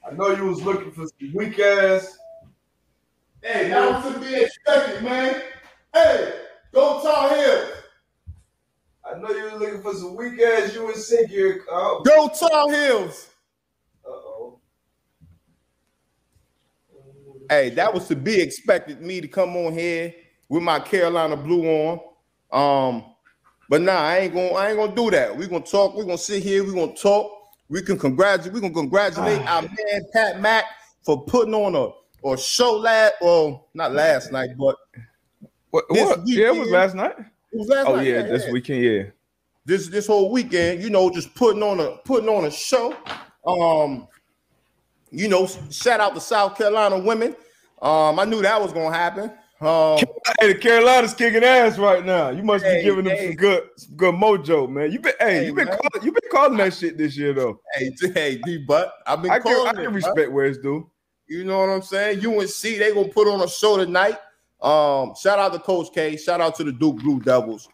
I know you was looking for some weak ass. Hey, that was to be expected, man. Hey, go Tar Heels. I know you was looking for some weak ass UNC gear. Oh. Go Tar Heels. Uh-oh. Hey, that was to be expected. Me to come on here with my Carolina blue on. But nah, I ain't gonna do that. We're gonna talk. We're gonna sit here. We're gonna talk. We can congratulate. We're gonna congratulate our man Pat Mac for putting on a show not last night, but what? Yeah, it was last night. It was last night. Yeah, this weekend. Yeah, this whole weekend. Just putting on a show. Shout out to South Carolina women. I knew that was gonna happen. Hey, the Carolina's kicking ass right now. You must be giving them some good mojo, man. You've been calling that shit this year though. Hey, DBut, I've been calling it. I can respect where it's due. You know what I'm saying? UNC, they gonna put on a show tonight. Shout out to Coach K. Shout out to the Duke Blue Devils.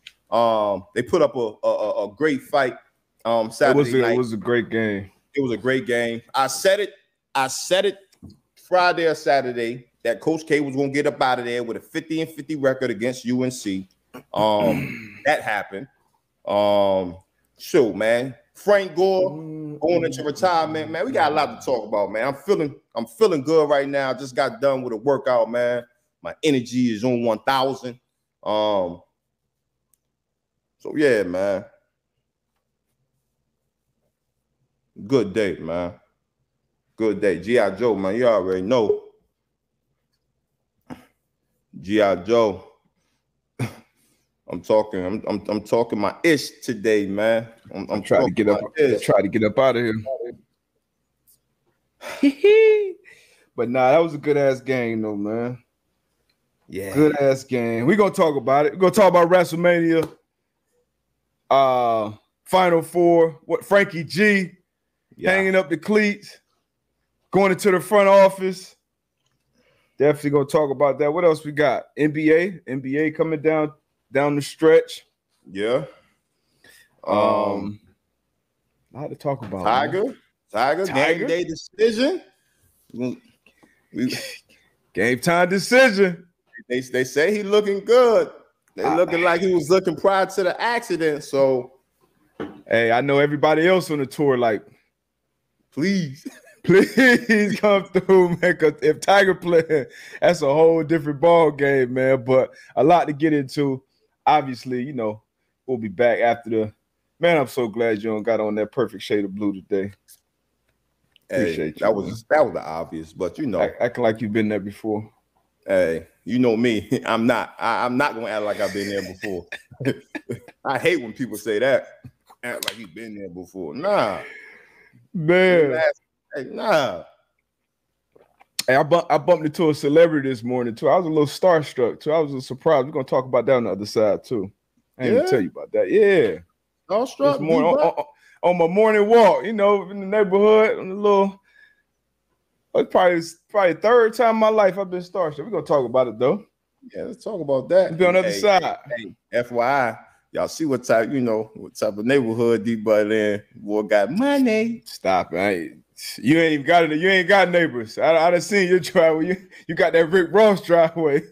They put up a great fight. Saturday night. It was a great game. It was a great game. I said it Friday or Saturday that Coach K was gonna get up out of there with a 50-50 record against UNC. That happened. Shoot, man. Frank Gore going into retirement, man. We got a lot to talk about, man. I'm feeling good right now. I just got done with a workout, man. My energy is on 1,000. So yeah, man. Good day, man. Good day. G.I. Joe, man. You already know. G.I. Joe. I'm talking my ish today, man. I'm trying to get up. Try to get up out of here. But nah, that was a good ass game, though, man. Yeah, good ass game. We're gonna talk about it. We're gonna talk about WrestleMania. Final Four. What Frankie G hanging up the cleats, going into the front office. Definitely gonna talk about that. What else we got? NBA coming down the stretch. Yeah. A lot to talk about. Tiger. Game day decision. Game time decision. They say he looking good. They looking like he was looking prior to the accident. So, hey, I know everybody else on the tour. Like, please come through, man. Because if Tiger playing, that's a whole different ball game, man. But a lot to get into. Obviously, we'll be back after the. Man, I'm so glad you got on that perfect shade of blue today. Appreciate you. That was the obvious, but acting like you've been there before. Hey, you know me. I'm not gonna act like I've been there before. I hate when people say that. Act like you've been there before. Nah, man. Hey, nah. Hey, I bumped into a celebrity this morning too. I was a little starstruck too. I was a little surprised. We're gonna talk about that on the other side too. I ain't gonna tell you about that. Yeah, starstruck. This morning on my morning walk, in the neighborhood, on the little. It's probably third time in my life I've been starstruck. We're gonna talk about it though. Yeah, let's talk about that. Be on the other side. Hey, FYI, y'all see what type of neighborhood DBut in. Boy got money. Stop it. You ain't got it. You ain't got neighbors. I done seen your driveway. You got that Rick Ross driveway.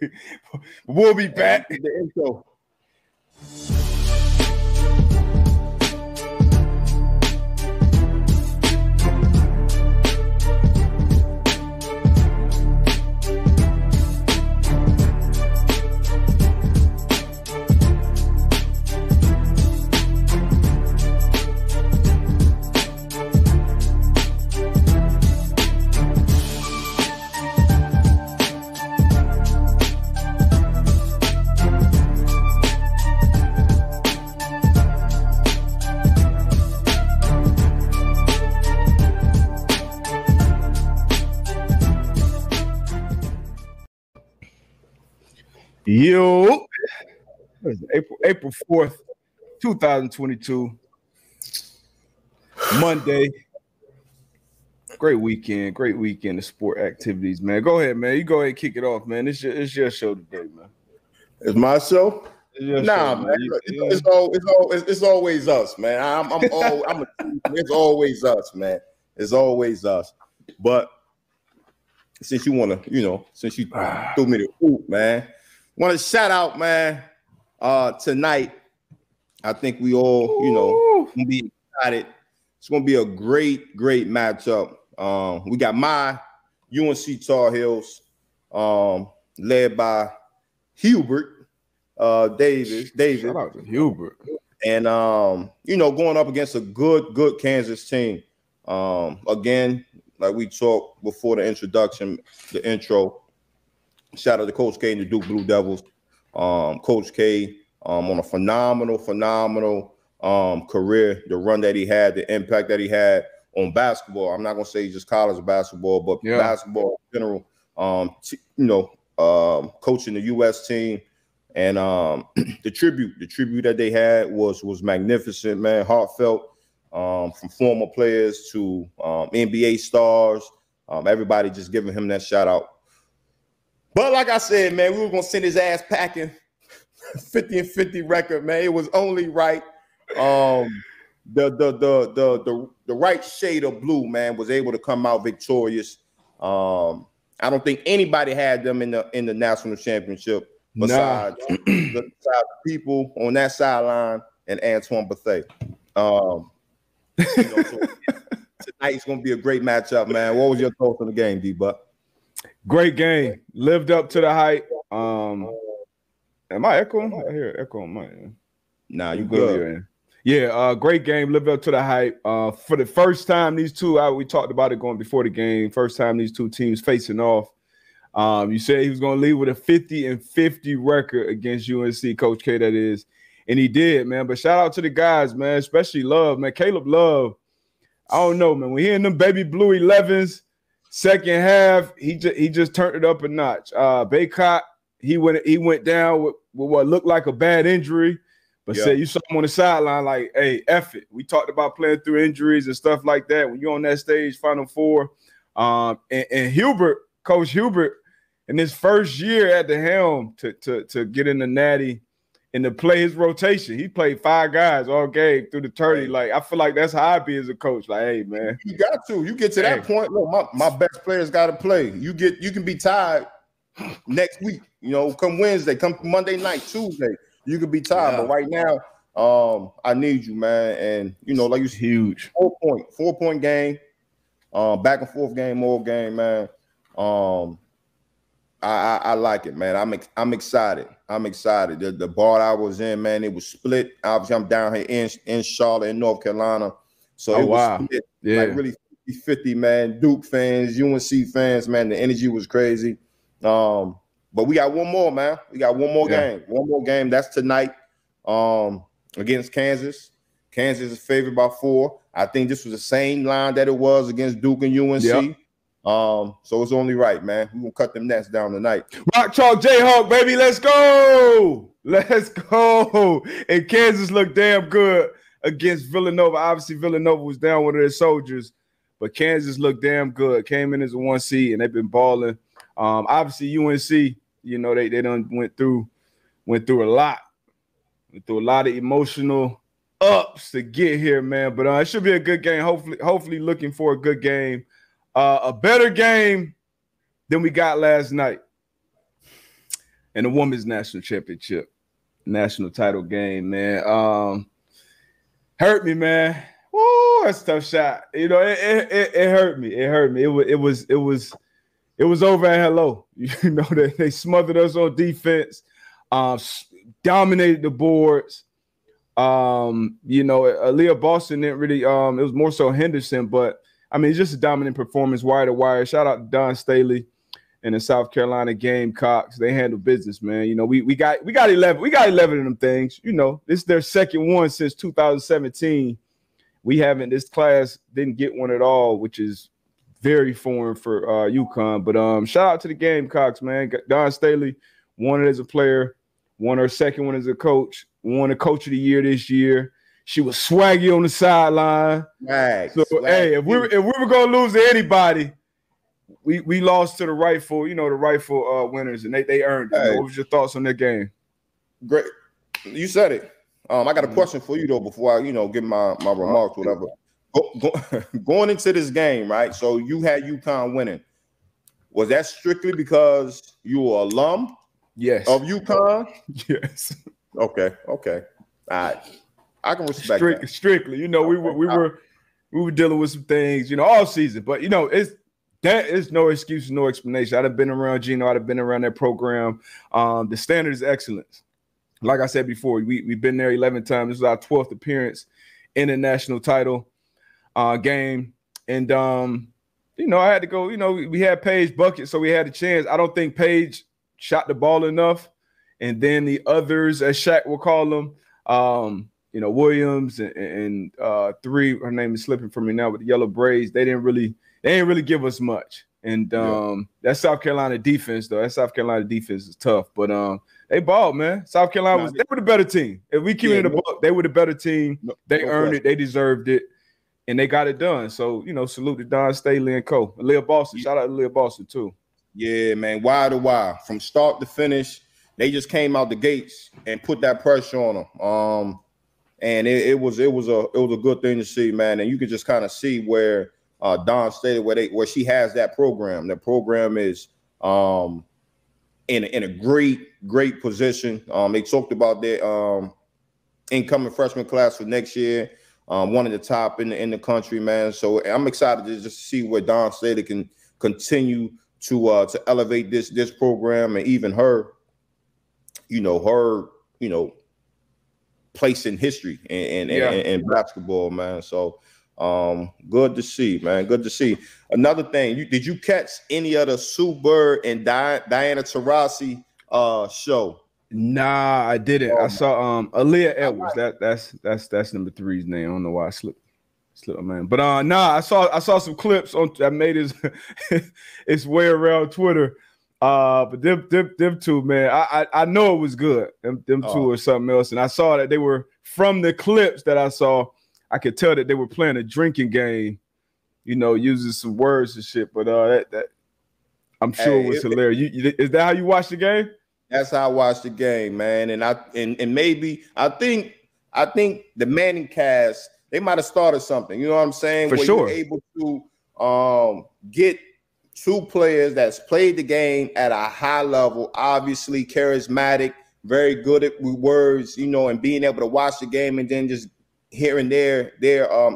We'll be back. The intro. Yo, April 4th, 2022, Monday. Great weekend of sport activities, man. Go ahead, man. You go ahead and kick it off, man. It's your show today, man. It's my show. Nah, man. It's always us, man. It's always us, man. It's always us. But since you want to, since you threw me the hoop, man, want to shout out, man. Tonight, I think we all, gonna be excited. It's gonna be a great matchup. We got my UNC Tar Heels, led by Hubert Davis. Shout out to Hubert. And going up against a good Kansas team. Again, like we talked before the intro. Shout out to Coach K and the Duke Blue Devils. Coach K on a phenomenal career, the run that he had, the impact that he had on basketball. I'm not gonna say just college basketball, but basketball in general. Coaching the U.S. team. And the tribute that they had was magnificent, man. Heartfelt, from former players to NBA stars. Everybody just giving him that shout out. But like I said, man, we were gonna send his ass packing. 50-50 record, man. It was only right. The right shade of blue, man, was able to come out victorious. I don't think anybody had them in the national championship. Besides the people on that sideline and Antoine Bethea. So tonight's going to be a great matchup, man. What was your thoughts on the game, DBut? Great game. Lived up to the hype. Am I echoing? I hear echo on my end. Nah, you good. Yeah, great game. Lived up to the hype. For the first time, these two, we talked about it going before the game. First time these two teams facing off. You said he was going to leave with a 50-50 record against UNC, Coach K, that is. And he did, man. But shout out to the guys, man, especially Love, man. Caleb Love, I don't know, man. When he in them baby blue 11s, second half, he just turned it up a notch. Baycott, he went down with what looked like a bad injury, but said you saw him on the sideline like, hey, F it. We talked about playing through injuries and stuff like that. When you're on that stage, Final Four. And Hubert, Coach Hubert, in his first year at the helm to get in the Natty and to play his rotation. He played 5 guys all game through the tourney. Like, I feel like that's how I be as a coach. Like, hey, man. You got to. You get to that point. Look, my best players got to play. You can be tired next week. Come Wednesday, come Monday night, Tuesday. You could be tired. But right now, I need you, man. And, like you said, huge. 4-point game, back and forth game, all game, man. I like it, man. I'm excited. The bar I was in, man, it was split. Obviously, I'm down here in Charlotte, in North Carolina. So it was split, like really 50-50, man. Duke fans, UNC fans, man. The energy was crazy. But we got one more, man. We got one more game. One more game. That's tonight against Kansas. Kansas is favored by 4. I think this was the same line that it was against Duke and UNC. Yep. So it's only right, man. We're gonna cut them nets down tonight. Rock Chalk Jayhawk, baby. Let's go. And Kansas looked damn good against Villanova. Obviously, Villanova was down one of their soldiers, but Kansas looked damn good. Came in as a 1 seed, and they've been balling. Obviously, UNC, they done went through a lot. Went through a lot of emotional ups to get here, man. But it should be a good game. Hopefully looking for a good game. A better game than we got last night in the women's national championship, national title game, man. Hurt me, man. Woo, that's a tough shot. It hurt me. It hurt me. It was over at hello. They smothered us on defense, dominated the boards. Aaliyah Boston didn't really. It was more so Henderson, but. I mean, it's just a dominant performance, wire to wire. Shout out to Don Staley and the South Carolina Gamecocks. They handle business, man. We got 11. We got 11 of them things. This is their second one since 2017. This class didn't get one at all, which is very foreign for UConn. But shout out to the Gamecocks, man. Don Staley won it as a player, won her second one as a coach, won a coach of the year this year. She was swaggy on the sideline. Hey, if we were gonna lose to anybody, we lost to the rightful, winners, and they earned it. Hey. What was your thoughts on that game? Great, you said it. I got a question for you though before I, give my remarks, whatever. going into this game, right? So you had UConn winning. Was that strictly because you were alum? Yes. Of UConn? Yes. Okay. All right. I can respect that. Strictly. You know, we were dealing with some things, you know, all season. But you know, that is no excuse, no explanation. I'd have been around Gino, I'd have been around that program. The standard is excellence. Like I said before, we've been there 11 times. This is our 12th appearance in the national title game. And you know, I had to go, you know, we had Paige bucket, so we had a chance. I don't think Paige shot the ball enough. And then the others, as Shaq will call them, you know, Williams and three, her name is slipping from me now with the yellow braids. They didn't really give us much. And that South Carolina defense, though, is tough. But they balled, man. South Carolina they were the better team. If we keep it in the book, they were the better team. They earned it, they deserved it, and they got it done. So, you know, salute to Don Staley and Co. And Leah Boston. Shout out to Leah Boston too. Yeah, man. Wire to wire. From start to finish, they just came out the gates and put that pressure on them. And it was a good thing to see, man. And you could just kind of see where Don Staley, where she has that program. The program is in a great position. They talked about their incoming freshman class for next year, one of the top in the country, man. So I'm excited to just see where Don Staley can continue to elevate this program, and even her place in history and basketball, man. So good to see, man. Good to see. Another thing, did you catch any of the Sue Bird and Diana Taurasi show? Nah, I didn't. I saw Aaliyah Edwards. That's number 3's name. I don't know why I slipped, man. But I saw some clips that made its way around Twitter. But them two, man, I know it was good. Them two or something else. And I saw that they were, from the clips that I saw, I could tell that they were playing a drinking game, you know, using some words and shit. But that I'm sure it was hilarious. Is that how you watched the game? That's how I watched the game, man. And maybe I think the Manning cast, they might have started something. You know what I'm saying? For sure. You're able to get two players that's played the game at a high level, obviously charismatic, very good at words, you know, and being able to watch the game and then just hearing their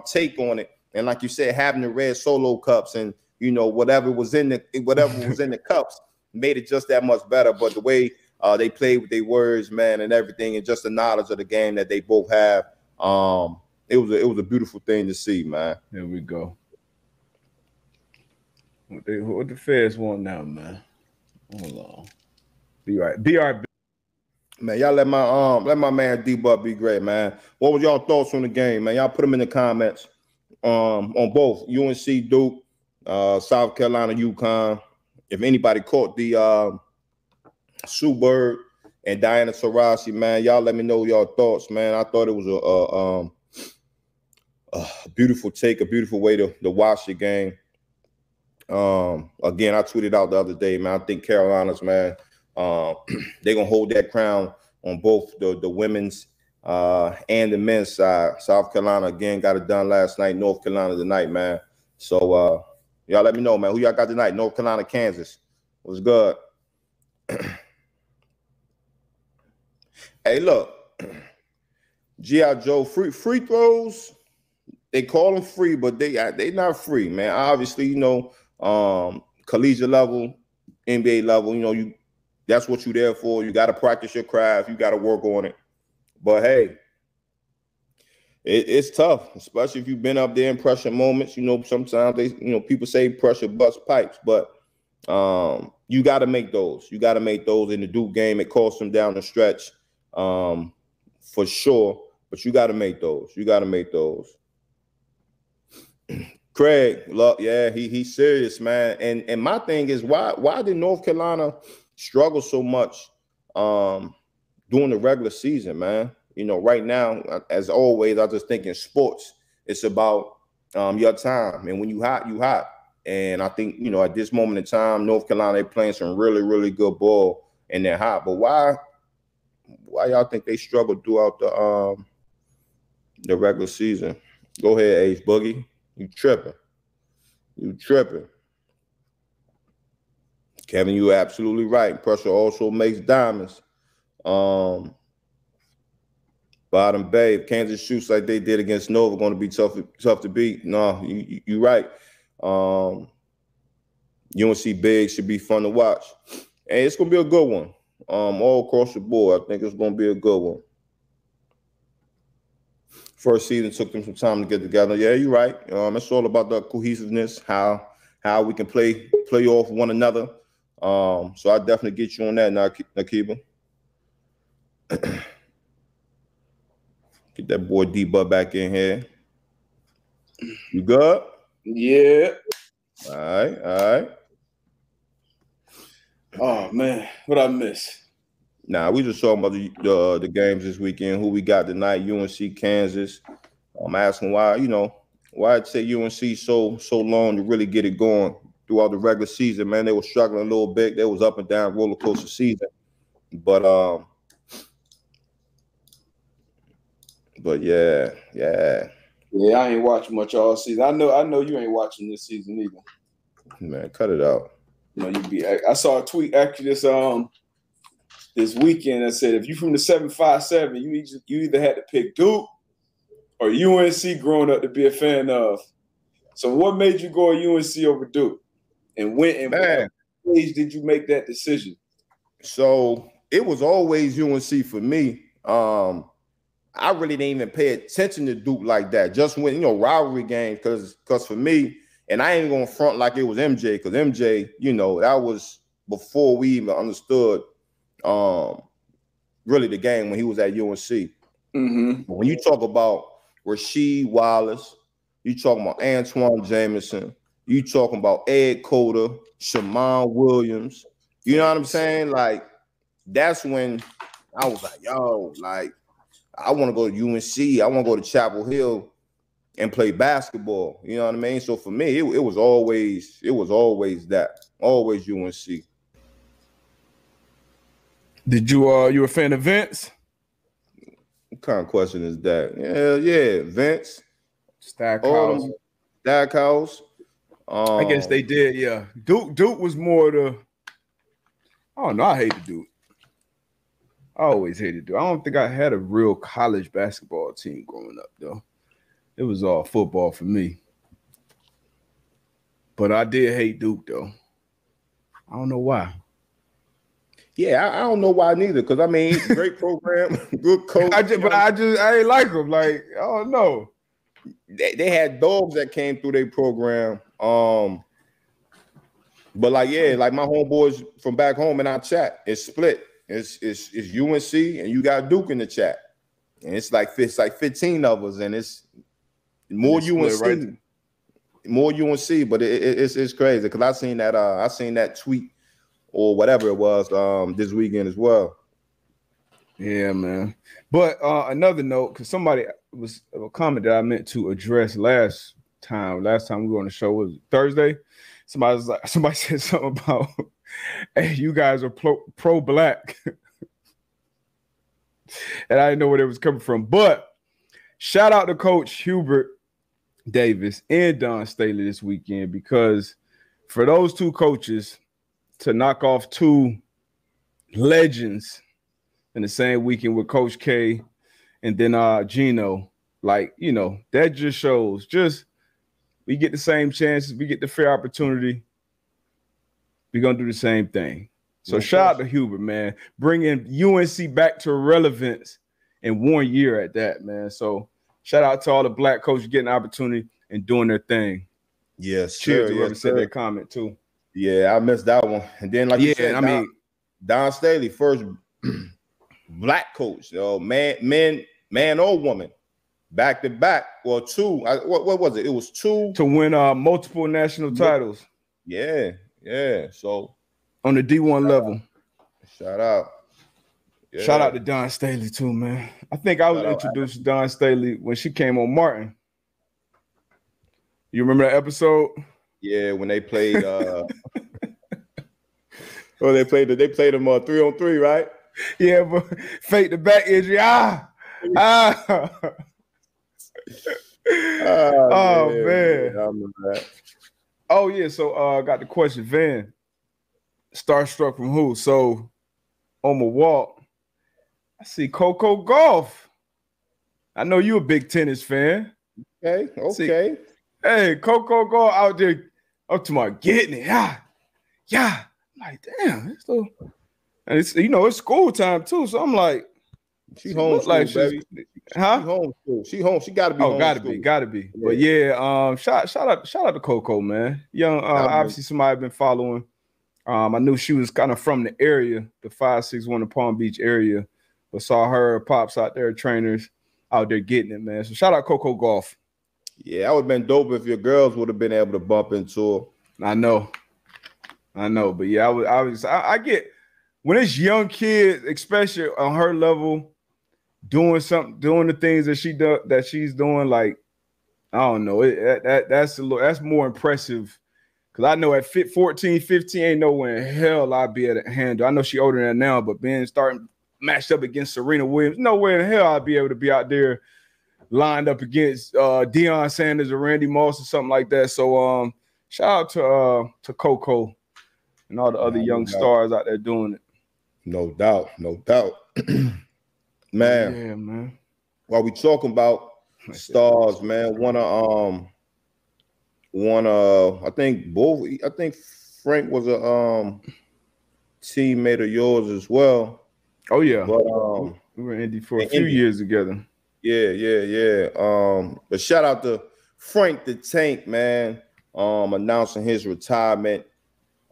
take on it. And like you said, having the red Solo cups and, you know, whatever was in the cups made it just that much better. But the way they played with their words, man, and everything, and just the knowledge of the game that they both have, it was a beautiful thing to see, man. There we go. What the feds want now, man? Hold on. Be right. Man, y'all let my man DBut be great, man. What was y'all thoughts on the game, man? Y'all put them in the comments on both UNC Duke, South Carolina UConn. If anybody caught the Sue Bird and Diana Taurasi, man, y'all let me know y'all thoughts, man. I thought it was a beautiful take, a beautiful way to watch the game. Again, I tweeted out the other day, man. I think Carolina's, man, they're gonna hold that crown on both the women's and the men's side. South Carolina again got it done last night. North Carolina tonight, man. So y'all let me know, man. Who y'all got tonight? North Carolina, Kansas. What's good? Hey, look, G.I. Joe, free throws. They call them free, but they not free, man. Obviously, you know. Collegiate level, NBA level, you know, that's what you're there for. You got to practice your craft, you got to work on it. But hey, it's tough, especially if you've been up there in pressure moments. You know, sometimes people say pressure busts pipes, but you got to make those. You got to make those in the Duke game. It costs them down the stretch, for sure. But you got to make those. You got to make those. Craig, look, yeah, he's serious, man. And my thing is, why did North Carolina struggle so much during the regular season, man? You know, right now, as always, I just think in sports, it's about your time. And when you hot, you hot. And I think, you know, at this moment in time, North Carolina, they're playing some really, really good ball and they're hot. But why y'all think they struggled throughout the regular season? Go ahead, Ace Boogie. You tripping. Kevin, you absolutely right. Pressure also makes diamonds. Bottom Bay, if Kansas shoots like they did against Nova, going to be tough to beat. No, you're right. UNC Big should be fun to watch. And it's going to be a good one. All across the board, I think it's going to be a good one. First season took them some time to get together. Yeah, you're right. It's all about the cohesiveness, how we can play off one another. So I definitely get you on that, Nakiba. Get that boy DBut back in here. You good? Yeah. All right. Oh man, what I miss? Nah, we just talking about the games this weekend. Who we got tonight? UNC, Kansas. I'm asking why it take UNC so long to really get it going throughout the regular season. Man, they were struggling a little bit. They was up and down roller coaster season, but yeah. I ain't watching much all season. I know you ain't watching this season either. Man, cut it out. I saw a tweet actually this weekend that said if you from the 757, you either had to pick Duke or UNC growing up to be a fan of. So what made you go UNC over Duke? And what age did you make that decision? So it was always UNC for me. I really didn't even pay attention to Duke like that. Just when, rivalry games, because for me, and I ain't gonna front like it was MJ, because MJ, that was before we even understood really the game when he was at UNC. Mm-hmm. But when you talk about Rasheed Wallace, you talking about Antoine Jameson, you talking about Ed Cota, Shammond Williams, you know what I'm saying? Like, that's when I was like, yo, like, I want to go to UNC. I want to go to Chapel Hill and play basketball. You know what I mean? So for me, it was always that. Always UNC. Did you a fan of Vince? What kind of question is that? Yeah, Vince. Stackhouse. I guess they did, yeah. Duke was more the I don't know, I hated Duke. I always hated Duke. I don't think I had a real college basketball team growing up, though. It was all football for me. But I did hate Duke, though. I don't know why. Yeah, I don't know why neither. Because I mean, great program, good coach. I ain't like them. Like, I don't know. They had dogs that came through their program. But like my homeboys from back home in our chat, it's split. It's UNC and you got Duke in the chat, and it's like 15 of us, and it's more UNC, right? More UNC. But it's crazy because I seen that tweet or whatever it was this weekend as well. Yeah, man. But another note, because somebody was a comment that I meant to address last time we were on the show was Thursday. Somebody said something about, hey, you guys are pro-black. And I didn't know where it was coming from. But shout out to Coach Hubert Davis and Don Staley this weekend, because for those two coaches to knock off two legends in the same weekend with Coach K and then Gino, that just shows we get the same chances, we get the fair opportunity, we're going to do the same thing. So shout out to Hubert, man, bringing UNC back to relevance in 1 year at that, man. So shout out to all the black coaches getting the opportunity and doing their thing. Yes, cheers to whoever said that comment too. Yeah, I missed that one. And then, like you said, Don Staley, first black coach, man or woman, back to back, or two. What was it? It was two to win multiple national titles. Yeah. So on the D1 level. Shout out. Yeah. Shout out to Don Staley too, man. I think I was introduced to Don Staley when she came on Martin. You remember that episode? Yeah, when they played they played them 3-on-3, right? Yeah, but fake the back injury. Oh man. I remember that. Oh yeah. So I got the question, Van. Starstruck from who? So on my walk, I see Coco Golf. I know you a big tennis fan. Okay. See, hey, Coco Golf out there up to my getting it. Yeah. I'm like, damn, it's still, and it's it's school time too. So I'm like, she homeschooled, like baby. Huh? She homeschooled. She home. She got to be. Oh, gotta be. Yeah. But yeah, shout out to Coco, man. Young, obviously somebody I've been following. I knew she was kind of from the area, the 561 in Palm Beach area, but saw her pops out there, trainers out there getting it, man. So shout out Coco Golf. Yeah, that would have been dope if your girls would have been able to bump into her. I know, but yeah, I get when it's young kids, especially on her level, doing the things that she's doing. Like, I don't know, that's more impressive. Because I know at 14, 15, ain't nowhere in hell I'd be able to handle. I know she older than that now, but being starting matched up against Serena Williams, nowhere in hell I'd be able to be out there lined up against Deion Sanders or Randy Moss or something like that. So shout out to Coco and all the other young stars out there doing it. No doubt. Man. Yeah, man. While we talking about stars, man, I think Frank was a teammate of yours as well. Oh yeah. But we were in Indy for a few years together. Yeah. But shout out to Frank the Tank, man. Announcing his retirement.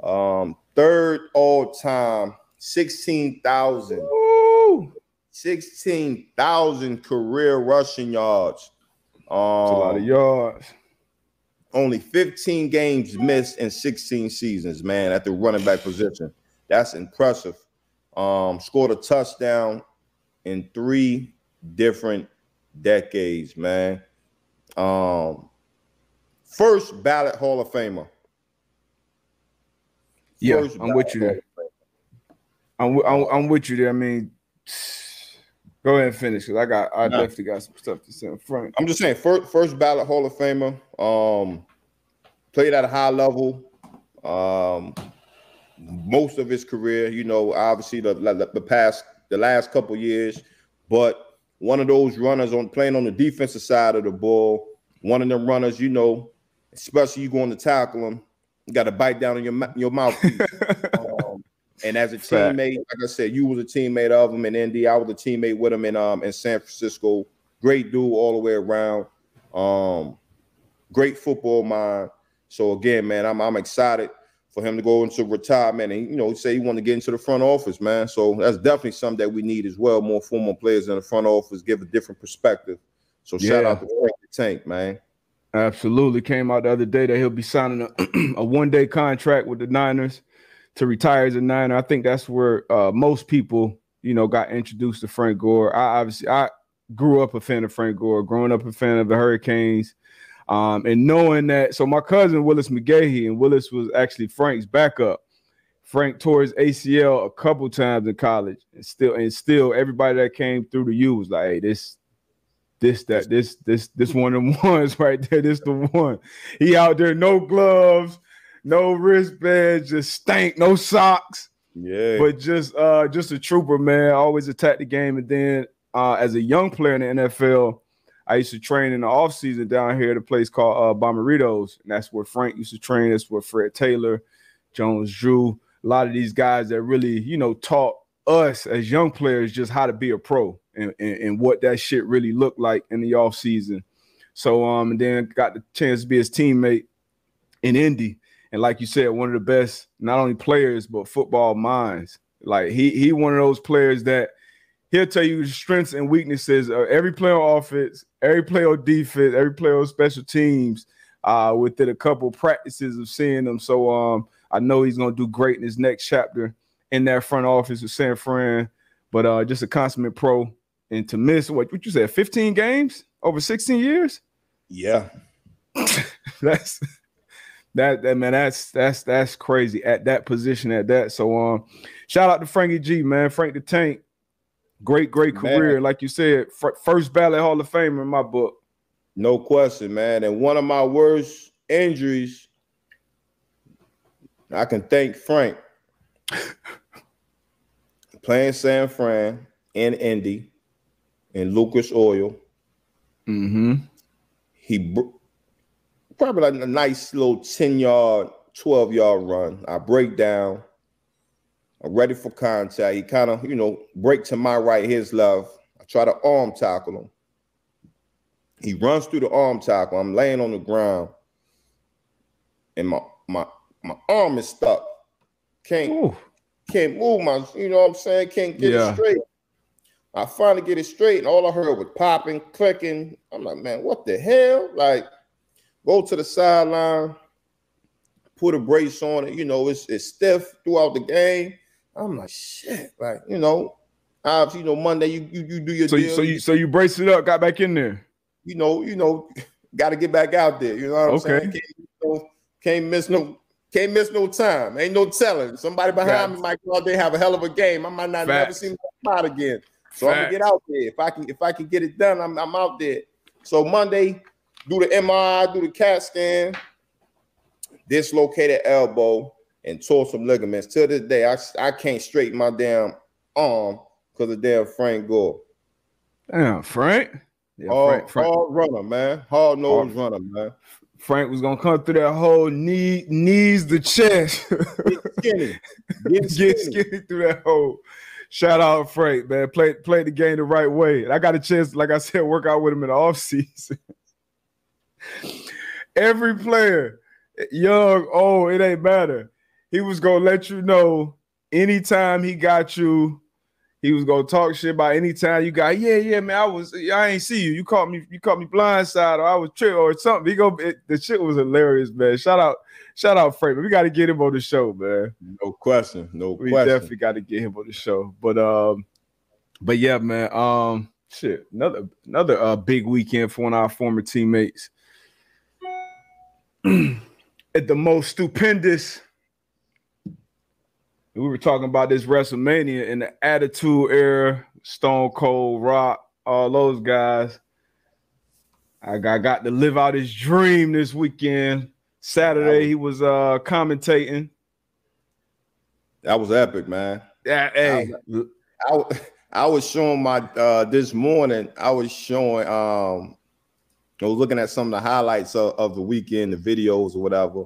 Third all time, 16,000 career rushing yards. That's a lot of yards. Only 15 games missed in 16 seasons, man, at the running back position. That's impressive. Scored a touchdown in 3 different decades, man. First ballot Hall of Famer. Yeah, I'm with you there. I'm with you there. I mean, go ahead and finish because I definitely got some stuff to say in front. I'm just saying, first ballot Hall of Famer. Played at a high level. Most of his career, obviously the last couple years, but one of those runners playing on the defensive side of the ball. One of them runners, especially you going to tackle him, you got to bite down on your mouthpiece. And as a teammate, like I said, you was a teammate of him in Indy. I was a teammate with him in San Francisco. Great dude all the way around. Great football mind. So again, man, I'm excited for him to go into retirement and say he want to get into the front office, man. So that's definitely something that we need as well. More former players in the front office give a different perspective. So shout out to Frank the Tank, man. Absolutely. Came out the other day that he'll be signing a one-day contract with the Niners to retire as a Niner. I think that's where most people, got introduced to Frank Gore. I grew up a fan of Frank Gore, growing up a fan of the Hurricanes, and knowing that. So my cousin Willis McGahee, and Willis was actually Frank's backup. Frank tore his ACL a couple times in college, and still everybody that came through the U was like, hey, this one of them ones right there. This the one. He out there, no gloves, no wristbands, just stank, no socks. Yeah. But just a trooper, man. Always attack the game. And then as a young player in the NFL, I used to train in the offseason down here at a place called Bomberitos. And that's where Frank used to train. That's where Fred Taylor, Jones Drew, a lot of these guys that really, taught us as young players just how to be a pro and what that shit really looked like in the offseason. So and then got the chance to be his teammate in Indy. And like you said, one of the best, not only players, but football minds. Like he one of those players that he'll tell you the strengths and weaknesses of every player on offense, every player on defense, every player on special teams within a couple practices of seeing them. So I know he's going to do great in his next chapter in that front office with San Fran, but just a consummate pro. And to miss what you said, 15 games over 16 years? Yeah. That's crazy at that position at that. So shout out to Frankie G, man. Frank the Tank. Great career. Like you said, first ballot Hall of Famer in my book. No question, man. And one of my worst injuries, I can thank Frank. Playing San Fran in Indy in Lucas Oil. Mm-hmm. He probably like a nice little 10-yard, 12-yard run. I break down. I'm ready for contact. He kind of, break to my right, his left. I try to arm tackle him. He runs through the arm tackle. I'm laying on the ground. And my arm is stuck. Can't move my, you know what I'm saying? Can't get it straight. I finally get it straight, and all I heard was popping, clicking. I'm like, man, what the hell? Like, go to the sideline, put a brace on it. It's stiff throughout the game. I'm like, shit. Like, obviously, Monday you do your deal. So you braced it up, got back in there. Got to get back out there. You know what I'm saying? Can't miss no time. Ain't no telling. Somebody behind me might go out there have a hell of a game. I might not never see my spot again. So I'm gonna get out there. If I can get it done, I'm out there. So Monday, do the MRI, do the CAT scan, dislocated elbow, and tore some ligaments. Till this day, I can't straighten my damn arm because of damn Frank Gore. Damn, Frank. Yeah, hard runner, man. Hard-nosed runner, man. Frank was gonna come through that whole knees the chest. Get skinny through that hole. Shout out Frank, man. Played the game the right way. And I got a chance, like I said, work out with him in the offseason. Every player, young, old, it ain't matter. He was gonna let you know anytime he got you. He was gonna talk shit about anytime you got, yeah, man. I ain't see you. You caught me blindside, or I was tripped or something. The shit was hilarious, man. Shout out Frank. We got to get him on the show, man. No question. We definitely got to get him on the show. But yeah, man. Shit. Another big weekend for one of our former teammates. At the most stupendous. We were talking about this WrestleMania in the Attitude Era, Stone Cold, Rock, all those guys. I got to live out his dream this weekend. Saturday, he was commentating. That was epic, man. Yeah, hey. I was showing this morning, I was looking at some of the highlights of the weekend, the videos or whatever,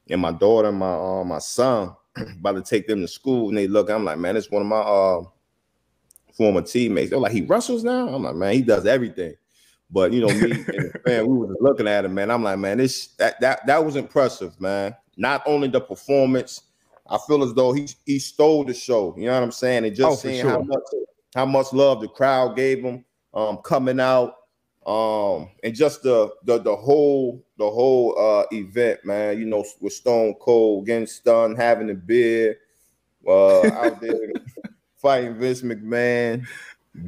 and my daughter and my son about to take them to school, and they look, I'm like, man, it's one of my former teammates. They're like, he wrestles now? I'm like, man, he does everything. But me and the fan, we were just looking at him, man. I'm like, man, that was impressive, man. Not only the performance, I feel as though he stole the show. You know what I'm saying? And just seeing how much love the crowd gave him coming out. And just the whole event, man, with Stone Cold getting stunned, having a beer, out there fighting Vince McMahon,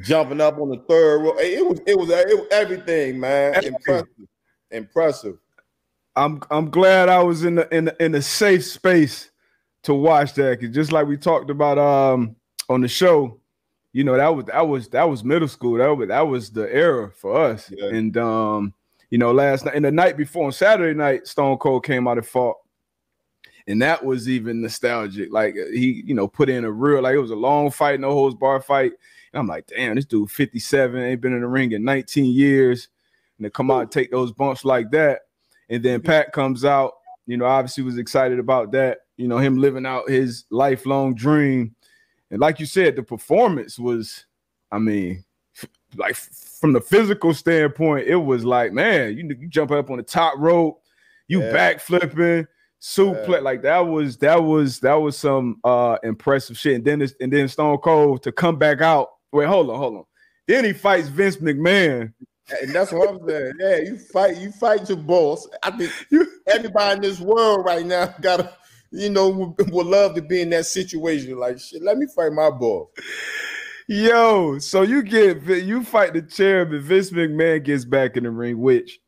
jumping up on the third row. It was everything, man. Impressive. I'm glad I was in a safe space to watch that, because just like we talked about on the show. That was middle school. That was the era for us. Yeah. And last night and the night before on Saturday night, Stone Cold came out and fought. And that was even nostalgic. Like he, put in a real, like it was a long fight, no holds bar fight. And I'm like, damn, this dude 57, ain't been in the ring in 19 years. And to come out and take those bumps like that. And then Pat comes out, obviously was excited about that. Him living out his lifelong dream. And like you said, the performance was, like from the physical standpoint, it was like, man, you jump up on the top rope, you backflipping, suplex, like that was some impressive shit. And then Stone Cold to come back out. Wait, hold on. Then he fights Vince McMahon. And that's what I'm saying. Yeah, you fight your boss. I think everybody in this world right now gotta. Would love to be in that situation. Like, shit, let me fight my boss. Yo, so you fight the chairman, Vince McMahon gets back in the ring, which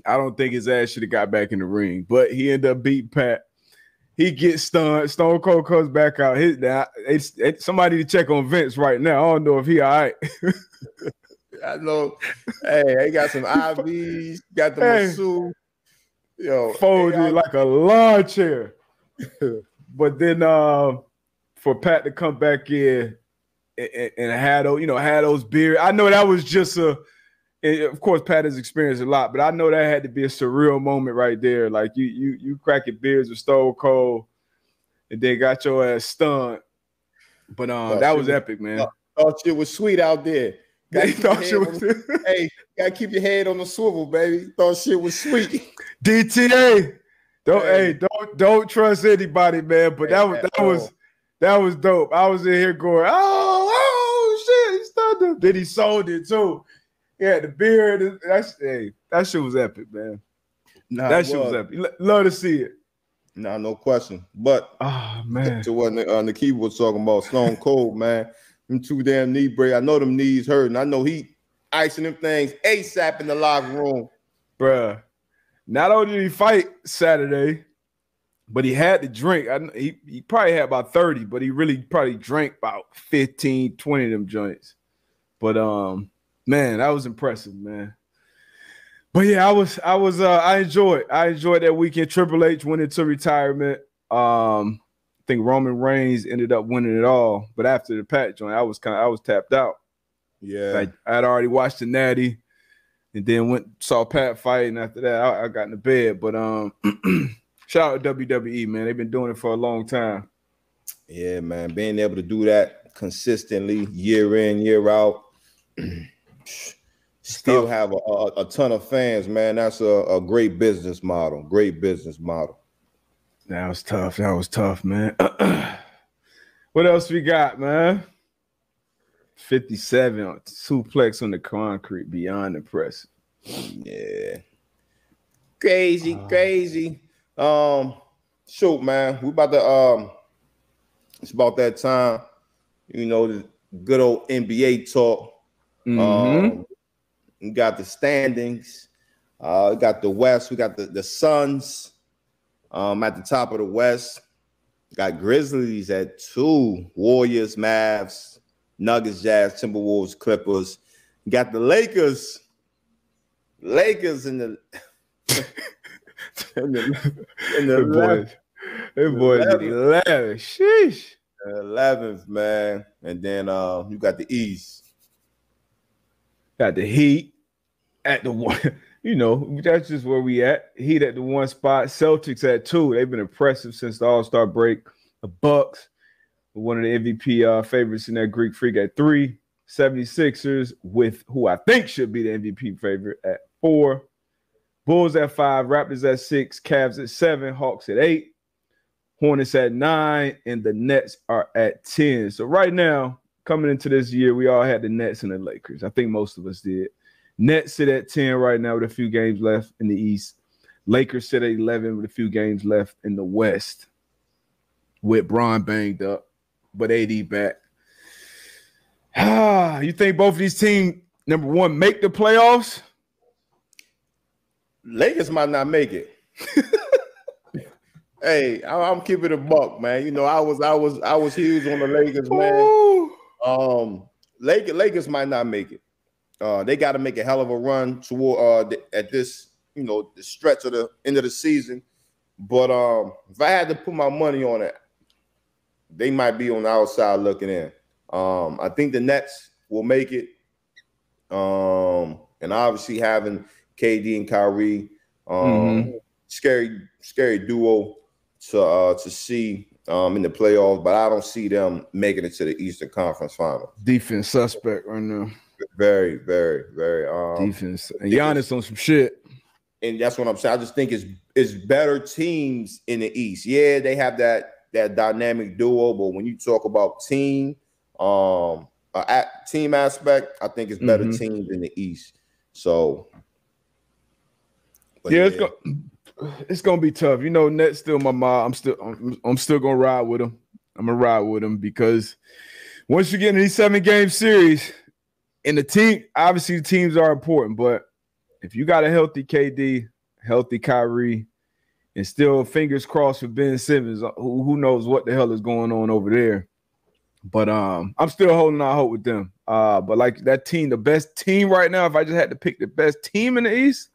I don't think his ass should have got back in the ring, but he ended up beating Pat. He gets stunned. Stone Cold comes back out. It's somebody to check on Vince right now. I don't know if he all right. I know. Hey, they got some IVs, got the masseuse. Yo, folded like a lawn chair. But then for Pat to come back in and had those beers. I know that was just of course, Pat has experienced a lot, but I know that had to be a surreal moment right there. Like you cracking beers with Stone Cold, and then got your ass stunned. But that was epic, man. Thought shit was sweet out there. Hey, gotta keep your head on the swivel, baby. Thought shit was sweet. DTA, don't trust anybody, man. But that was dope. I was in here going, oh shit, he stunned him. Then he sold it too. Yeah, the beer. That shit was epic, man. That shit was epic. Love to see it. Nah, no question. But man, to what Nakeem was talking about, Stone Cold, man. Them too damn knee break. I know them knees hurting. I know he icing them things ASAP in the locker room. Bruh. Not only did he fight Saturday, but he had to drink. He probably had about 30, but he really probably drank about 15, 20 of them joints. But man, that was impressive, man. But yeah, I enjoyed that weekend. Triple H went into retirement. I think Roman Reigns ended up winning it all, but after the Pat joint, I was tapped out. Yeah, I had already watched the Natty, and then saw Pat fight, and after that, I got into bed. But shout out to WWE, man. They've been doing it for a long time. Yeah, man, being able to do that consistently, year in, year out, still have a ton of fans, man. That's a great business model. Great business model. That was tough, man. What else we got, man? 57 suplex on the concrete, beyond impressive. Yeah. Crazy. Shoot, man. We about to it's about that time, the good old NBA talk. Mm-hmm. We got the standings. We got the West. We got the Suns. At the top of the West, got Grizzlies at 2, Warriors, Mavs, Nuggets, Jazz, Timberwolves, Clippers. Got the Lakers in the boys at 11. Sheesh. 11th, man. And then you got the East. Got the Heat at the one. That's just where we at. Heat at the 1 spot. Celtics at 2. They've been impressive since the All-Star break. The Bucks, one of the MVP favorites in that Greek Freak at 3. 76ers with who I think should be the MVP favorite at 4. Bulls at 5. Raptors at 6. Cavs at 7. Hawks at 8. Hornets at 9. And the Nets are at 10. So right now, coming into this year, we all had the Nets and the Lakers. I think most of us did. Nets sit at 10 right now with a few games left in the East. Lakers sit at 11 with a few games left in the West. With Bron banged up, but AD back. You think both of these teams, number one, make the playoffs? Lakers might not make it. Hey, I'm keeping it a buck, man. I was huge on the Lakers, man. Lakers might not make it. They got to make a hell of a run toward at this, the stretch of the end of the season. But if I had to put my money on it, they might be on the outside looking in. I think the Nets will make it. And obviously having KD and Kyrie, scary duo to see in the playoffs, but I don't see them making it to the Eastern Conference Finals. Defense suspect right now. Very, very, very. Defense. And Giannis on some shit. And that's what I'm saying. I just think it's better teams in the East. Yeah, they have that dynamic duo, but when you talk about team aspect, I think it's better teams in the East. So, yeah, it's gonna be tough. Nets still my mom. I'm still gonna ride with them. I'm gonna ride with them because once you get in these 7-game series, and the teams are important, but if you got a healthy KD, healthy Kyrie, and still fingers crossed for Ben Simmons, who knows what the hell is going on over there. But I'm still holding out hope with them. But like that team, the best team right now, if I just had to pick the best team in the East,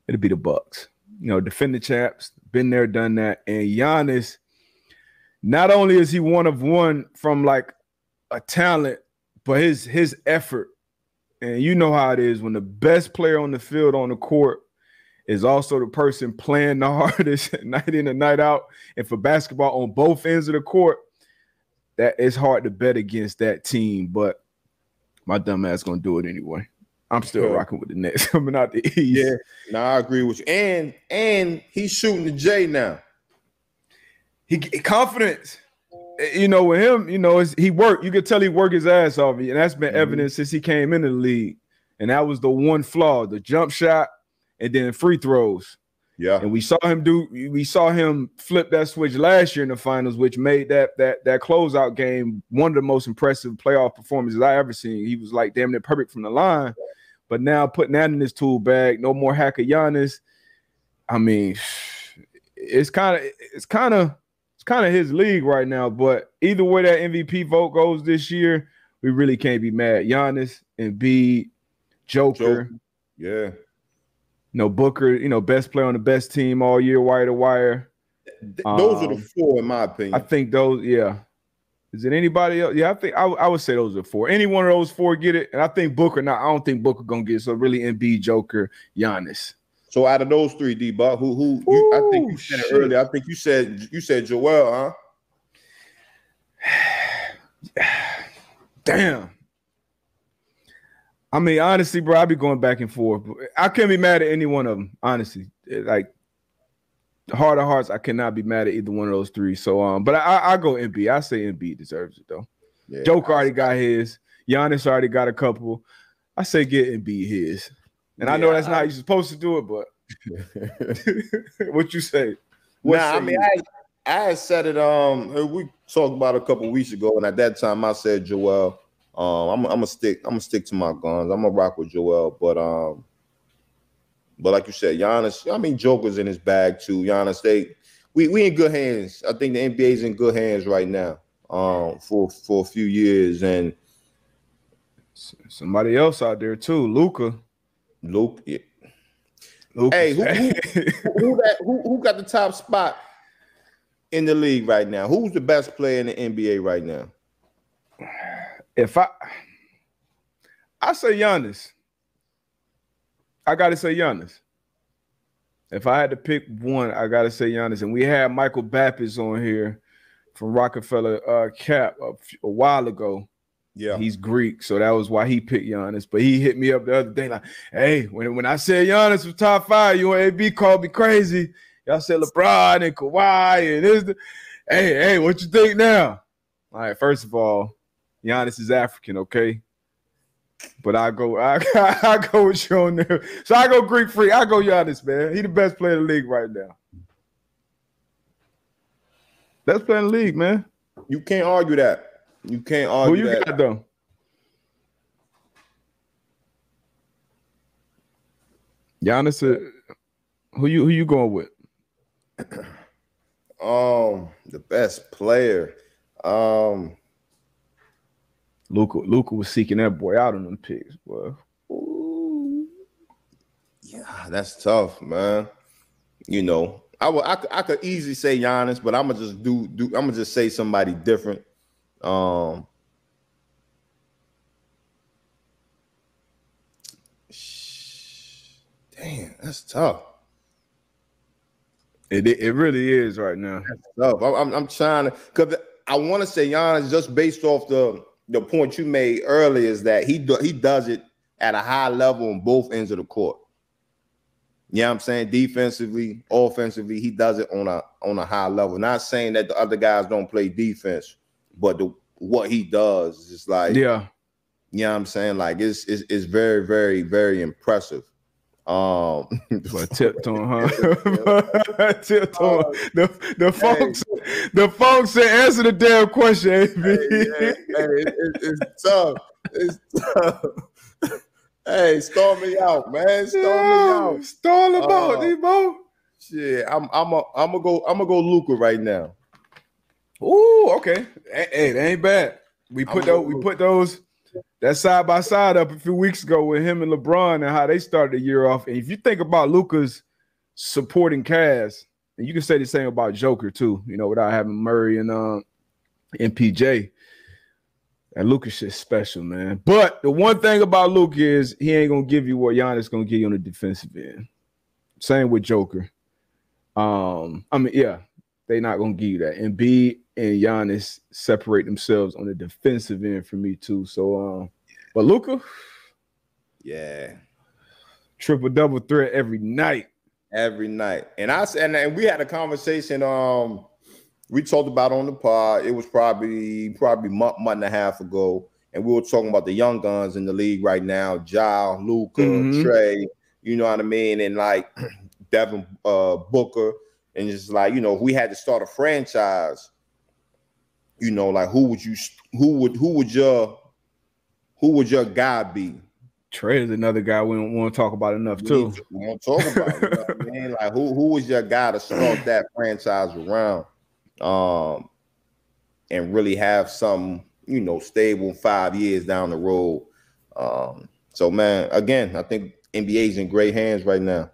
it'd be the Bucks. You know, defending champs, been there, done that. And Giannis, not only is he one of one from like a talent, but his effort. And you know how it is when the best player on the field, on the court, is also the person playing the hardest night in and night out. And for basketball on both ends of the court, that it's hard to bet against that team. But my dumb ass gonna do it anyway. I'm still rocking with the Nets coming out the East. Yeah, no, I agree with you. And he's shooting the J now. He confidence. You know, with him, you know, he worked. You could tell he worked his ass off, and that's been evident since he came into the league. And that was the one flaw: the jump shot, and then free throws. Yeah, and we saw him flip that switch last year in the finals, which made that closeout game one of the most impressive playoff performances I ever seen. He was like damn near perfect from the line. But now putting that in his tool bag, no more hacker Giannis. I mean, it's kind of his league right now. But either way that MVP vote goes this year, we really can't be mad. Giannis, Embiid, Joker. Yeah. No Booker, you know, best player on the best team all year, wire to wire. Those are the four, in my opinion. I think those, yeah. Is it anybody else? Yeah, I think I would say those are four. Any one of those four get it, and I think Booker. Now I don't think Booker gonna get it. So really, Embiid, Joker, Giannis. So out of those three, DBut, who I think you said it earlier. I think you said Joel, huh? Damn. I mean, honestly, bro, I be going back and forth. I can't be mad at any one of them, honestly. Like, heart of hearts, I cannot be mad at either one of those three. So, but I go Embiid. I say Embiid deserves it, though. Yeah, Joker already got his. Giannis already got a couple. I say get Embiid his. And I know that's not how you're supposed to do it, but what you say? I mean, I had said it. We talked about it a couple weeks ago, and at that time I said Joel. I'm gonna stick to my guns. I'm gonna rock with Joel, but like you said, Giannis. I mean, Joker's in his bag too. Giannis, we in good hands. I think the NBA's in good hands right now. For a few years, and somebody else out there too, Luka. Yeah. Hey, who got the top spot in the league right now? Who's the best player in the NBA right now? If I say Giannis. I gotta say Giannis. If I had to pick one, I gotta say Giannis. And we had Michael Baptist on here from Rockefeller Cap a while ago. Yeah, he's Greek, so that was why he picked Giannis. But he hit me up the other day like, "Hey, when I said Giannis was top 5, you and AB called me crazy. Y'all said LeBron and Kawhi and this. Hey, what you think now?" All right, first of all, Giannis is African, okay? But I go with you on there. So I go Greek Freak. I go Giannis, man. He the best player in the league right now. Best player in the league, man. You can't argue that. You can't argue that. Who you got, though? Giannis, who you going with? The best player. Luka was seeking that boy out on them picks, boy. Ooh. Yeah, that's tough, man. You know, I could easily say Giannis, but I'm gonna just I'm gonna just say somebody different. Damn, that's tough. It really is right now. That's tough. I'm trying to, because I want to say Giannis just based off the point you made earlier is that he does it at a high level on both ends of the court. You know what I'm saying? Defensively, offensively, he does it on a high level. Not saying that the other guys don't play defense, but what he does is just like, yeah, you know what I'm saying? Like it's very, very, very impressive. But tiptoeing, huh? Tiptoeing. The folks said answer the damn question, AB. It's tough. It's tough. Hey, storm me out, man. Storm me out. Storm about, Debo. Shit, I'm gonna go Luka right now. Ooh, okay. Hey, that ain't bad. We put those that side by side up a few weeks ago with him and LeBron and how they started the year off. And if you think about Luka's supporting cast, and you can say the same about Joker too, you know, without having Murray and PJ. And Luka's shit's special, man. But the one thing about Luka is he ain't gonna give you what Giannis gonna give you on the defensive end. Same with Joker. They not gonna give you that. Embiid and Giannis separate themselves on the defensive end for me too. So, but Luka, yeah, triple double threat every night. And we had a conversation. We talked about on the pod. It was probably month and a half ago, and we were talking about the young guns in the league right now: Ja, Luka, Trey. You know what I mean? And like Devin Booker. And it's like, you know, if we had to start a franchise, you know, like who would your guy be? Trey is another guy we don't want to talk about enough too. We don't talk about it, you know what I mean? Like who was your guy to start that franchise around, and really have some, you know, stable 5 years down the road. So man, again, I think NBA's in great hands right now.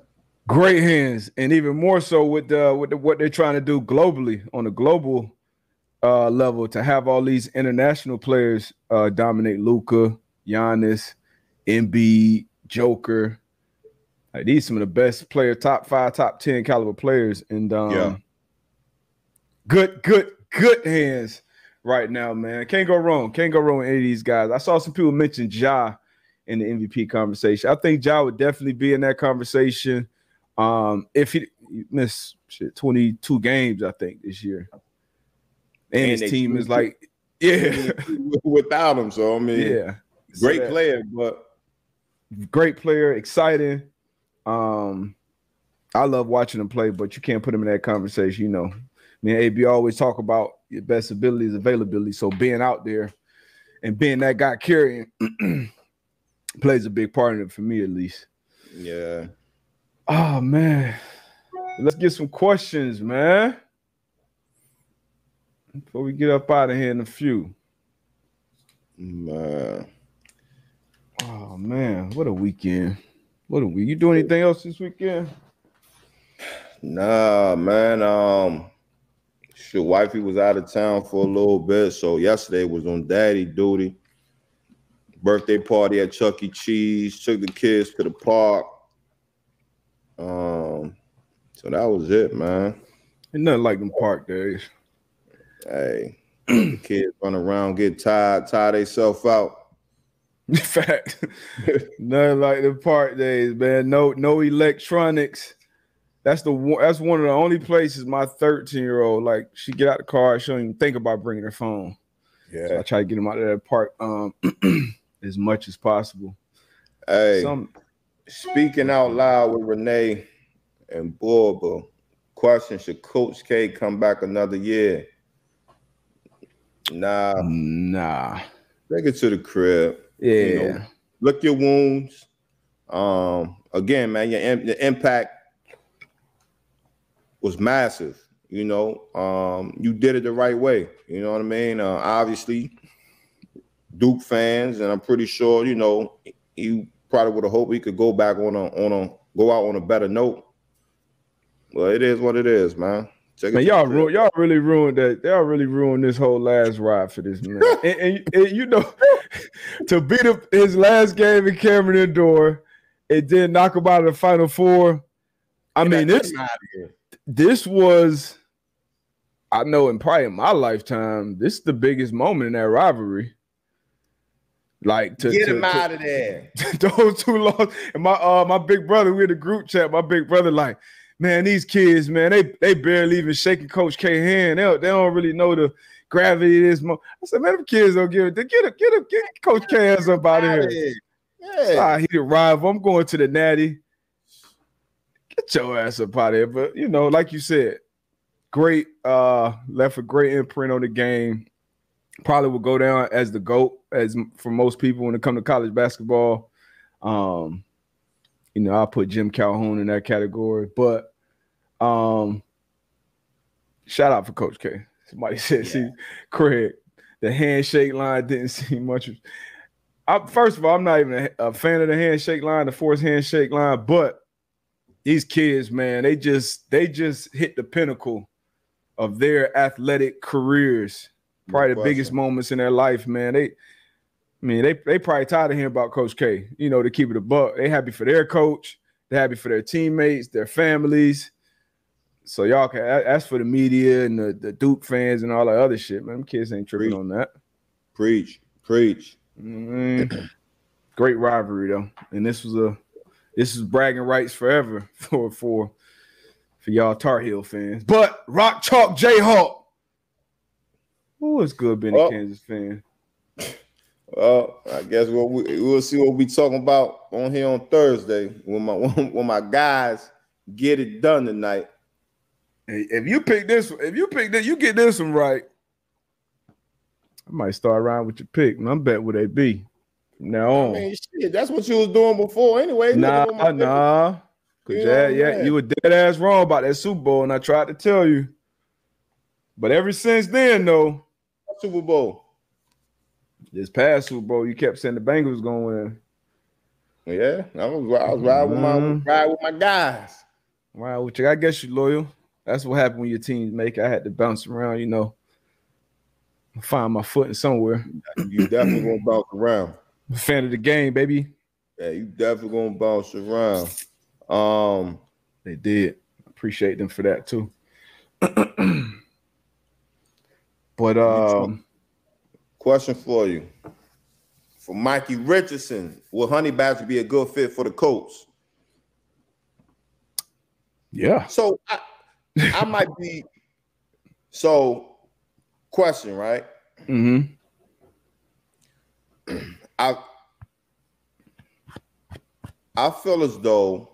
Great hands, and even more so with what they're trying to do globally on a global level to have all these international players dominate Luka, Giannis, Embiid, Joker. Like, these some of the best players, top 5, top 10 caliber players, and good hands right now, man. Can't go wrong. Can't go wrong with any of these guys. I saw some people mention Ja in the MVP conversation. I think Ja would definitely be in that conversation. If he missed 22 games, I think, this year. And his team is like, without him. So I mean, great player, but great player, exciting. I love watching him play, but you can't put him in that conversation. You know, me and AB always talk about your best ability is availability. So being out there and being that guy carrying plays a big part in it for me, at least. Yeah. Oh, man. Let's get some questions, man. Before we get up out of here in a few. Man. Oh, man. What a weekend. What a week. You doing anything else this weekend? Nah, man. Wifey was out of town for a little bit, so yesterday was on daddy duty. Birthday party at Chuck E. Cheese. Took the kids to the park. So that was it, man. Ain't nothing like them park days. Hey, the kids run around, get tired themselves out. Fact. Nothing like the park days, man. No electronics. That's one of the only places my 13-year-old, like, she get out the car, she don't even think about bringing her phone. Yeah, so I try to get them out of that park as much as possible. Hey, speaking out loud with Renee and Borba, question: should Coach K come back another year? Nah. Take it to the crib. Yeah. You know, look your wounds. Again, man, the impact was massive. You know, you did it the right way. You know what I mean? Obviously, Duke fans, and I'm pretty sure, you know, you probably would have hoped he could go back go out on a better note. Well, it is what it is, man. Y'all really ruined that. Y'all really ruined this whole last ride for this man. and you know, to beat his last game in Cameron Indoor, it did knock him out of the Final Four. I mean, this was, I know, probably in my lifetime, this is the biggest moment in that rivalry. Like, to get him out of there. Those two lost. And my big brother, we had a group chat. My big brother, like, man, these kids, man, they barely even shaking Coach K hand. They don't really know the gravity of this moment. I said, man, them kids don't give it. Get Coach K ass up out of here. Yeah. He the rival. I'm going to the Natty. Get your ass up out of here. But, you know, like you said, great, left a great imprint on the game. Probably will go down as the GOAT, as for most people when it comes to college basketball. You know, I'll put Jim Calhoun in that category. But shout out for Coach K. Somebody said, see, Craig, the handshake line didn't seem much. First of all, I'm not even a fan of the handshake line, the forced handshake line, but these kids, man, they just hit the pinnacle of their athletic careers. Probably the biggest moments in their life, man. They probably tired of hearing about Coach K, to keep it a buck. They happy for their coach. They're happy for their teammates, their families. So y'all can ask for the media and the Duke fans and all that other shit, man. Them kids ain't tripping on that. Preach. Mm-hmm. Great rivalry though, and this is bragging rights forever for y'all Tar Heel fans. But Rock Chalk Jayhawk, who is good being a Kansas fan? Well, I guess we'll see what we talking about on here on Thursday when my guys get it done tonight. If you pick this, you get this one right. I might start around with your pick, and I'm betting where they be from now on. I mean, shit, that's what you was doing before anyway. Nah. Cause you were dead ass wrong about that Super Bowl, and I tried to tell you. But ever since then, though, Super Bowl. This past Super Bowl, you kept saying the Bengals was going to win. Yeah, I was riding with my guys. Wow, which I guess you loyal. That's what happened when your teams make it. I had to bounce around, find my footing somewhere. You definitely gonna bounce around. I'm a fan of the game, baby. Yeah, you definitely gonna bounce around. They did. Appreciate them for that too. But question for you. For Mikey Richardson, will Honey Badger be a good fit for the Colts? Yeah. So I might be. So, question, right? Mm-hmm. I feel as though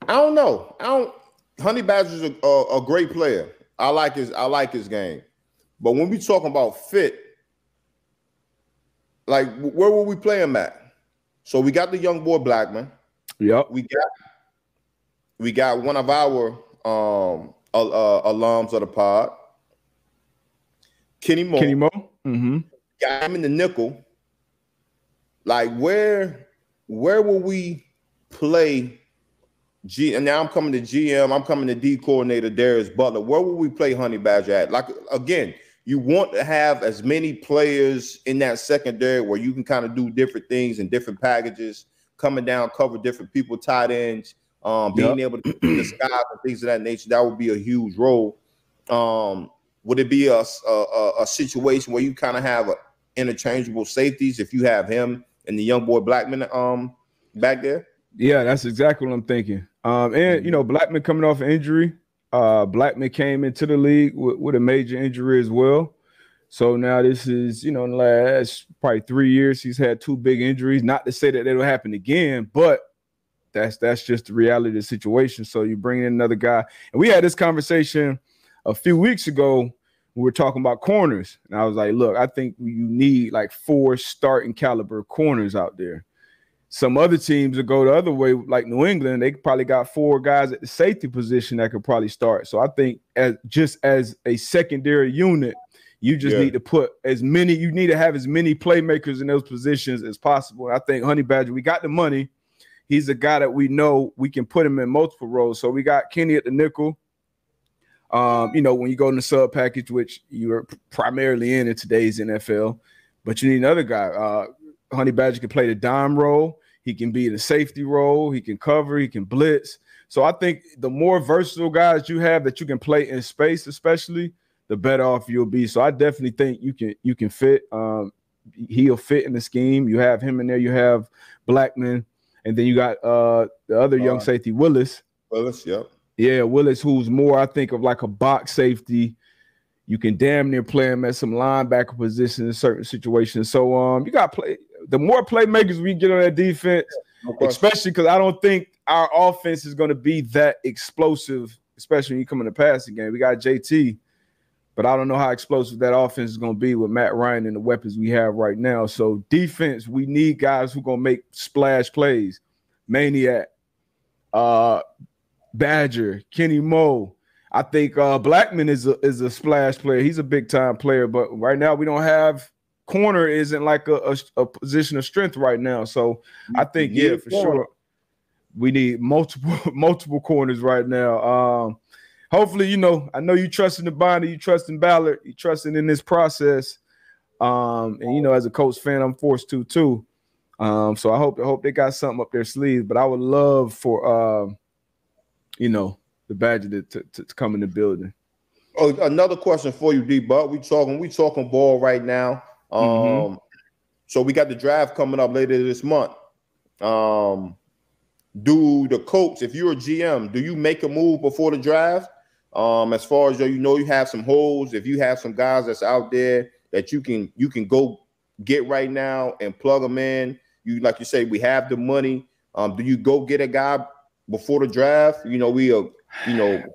I don't know. Honey Badger's a great player. I like his game. But when we talking about fit, like where will we play him at? So we got the young boy Blackman. Yep. We got one of our alums of the pod, Kenny Moe. Mm-hmm. Got him in the nickel. Like where will we play? And now I'm coming to GM. I'm coming to D coordinator Darius Butler. Where will we play Honey Badger at? Like again, you want to have as many players in that secondary where you can kind of do different things in different packages, coming down, cover different people, tight ends, being able to the skies and things of that nature. That would be a huge role. Would it be a situation where you kind of have interchangeable safeties if you have him and the young boy Blackman back there? Yeah, that's exactly what I'm thinking. And Blackman coming off an injury. Blackman came into the league with a major injury as well. So now this is, in the last probably 3 years, he's had 2 big injuries. Not to say that it'll happen again, but that's just the reality of the situation. So you bring in another guy. And we had this conversation a few weeks ago. We were talking about corners. And I was like, look, I think you need like 4 starting caliber corners out there. Some other teams that go the other way, like New England, they probably got 4 guys at the safety position that could probably start. So I think as a secondary unit, you just need to put you need to have as many playmakers in those positions as possible. And I think Honey Badger, we got the money. He's a guy that we know we can put him in multiple roles. So we got Kenny at the nickel. When you go in the sub package, which you're primarily in today's NFL, but you need another guy. Honey Badger can play the dime role. He can be in the safety role. He can cover. He can blitz. So I think the more versatile guys you have that you can play in space, especially, the better off you'll be. So I definitely think you can fit. He'll fit in the scheme. You have him in there. You have Blackman, and then you got the other young safety, Willis. Yep. Yeah, Willis, who's more, I think, of like a box safety. You can damn near play him at some linebacker position in certain situations. So you got play. The more playmakers we get on that defense, especially because I don't think our offense is going to be that explosive, especially when you come in the passing game. We got JT, but I don't know how explosive that offense is going to be with Matt Ryan and the weapons we have right now. So defense, we need guys who are going to make splash plays. Maniac, Badger, Kenny Moe. I think Blackman is a splash player. He's a big time player, but right now we don't have corner. Isn't like a position of strength right now. So I think for sure we need multiple corners right now. Hopefully, I know you trust in the Bonnie, you trust in Ballard, you trusting in this process. And as a Colts fan, I'm forced to too. So I hope they got something up their sleeve. But I would love for the Badger to come in the building. Oh, another question for you, DBut. We talking ball right now. So we got the draft coming up later this month. Do the Colts, if you're a GM, do you make a move before the draft? As far as you have some holes, if you have some guys that's out there that you can go get right now and plug them in. Like you say, we have the money. Do you go get a guy before the draft? We are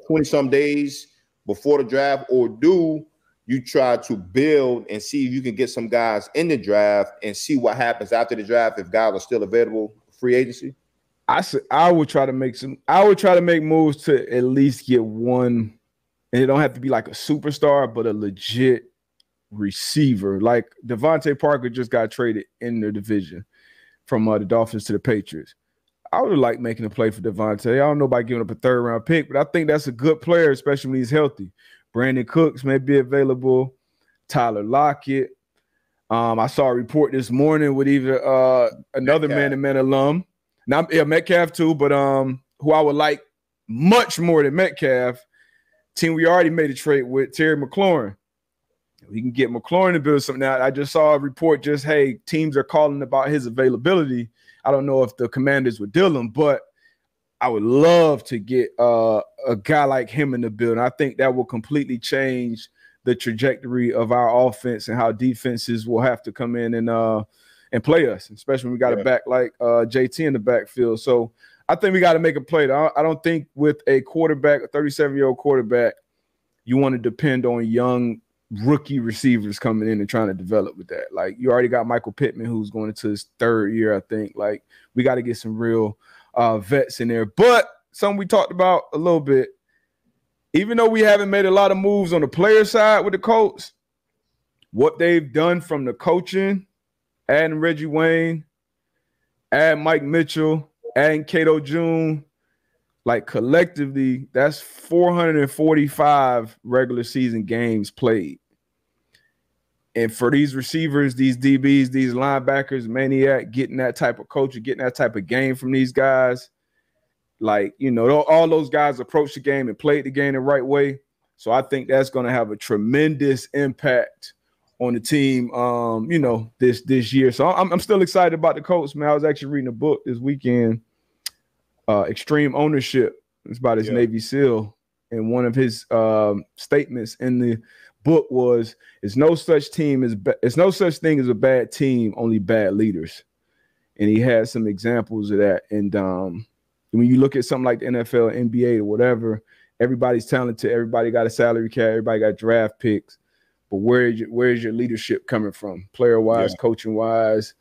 20 some days before the draft, or do you try to build and see if you can get some guys in the draft and see what happens after the draft if guys are still available free agency? I would try to make moves to at least get one, and it don't have to be like a superstar, but a legit receiver. Like Devontae Parker just got traded in the division from the Dolphins to the Patriots. I would have liked making a play for Devontae. I don't know about giving up a 3rd round pick, but I think that's a good player, especially when he's healthy. Brandon Cooks may be available. Tyler Lockett. I saw a report this morning with either another man-to-man alum. Now, Metcalf too, but who I would like much more than Metcalf. Team we already made a trade with, Terry McLaurin. We can get McLaurin to build something out. I just saw a report hey, teams are calling about his availability. I don't know if the Commanders would deal him, but I would love to get a guy like him in the building. I think that will completely change the trajectory of our offense and how defenses will have to come in and play us, especially when we got a back like JT in the backfield. So I think we got to make a play. I don't think with a quarterback, a 37-year-old quarterback, you want to depend on young rookie receivers coming in and trying to develop with that. Like, you already got Michael Pittman, who's going into his 3rd year, I think. Like, we got to get some real vets in there. But something we talked about a little bit, even though we haven't made a lot of moves on the player side with the Colts, what they've done from the coaching, adding Reggie Wayne, adding Mike Mitchell, adding Cato June, like collectively, that's 445 regular season games played. And for these receivers, these DBs, these linebackers, Maniac, getting that type of coaching, getting that type of game from these guys, like, all those guys approach the game and played the game the right way. So I think that's going to have a tremendous impact on the team, this year. So I'm still excited about the Colts, man. I was actually reading a book this weekend, Extreme Ownership. It's about his Navy SEAL. And one of his statements in the book was, it's no such thing as a bad team, only bad leaders. And he had some examples of that. And when you look at something like the NFL, NBA, or whatever, everybody's talented. Everybody got a salary cap. Everybody got draft picks. But where is your leadership coming from? Player-wise, coaching-wise,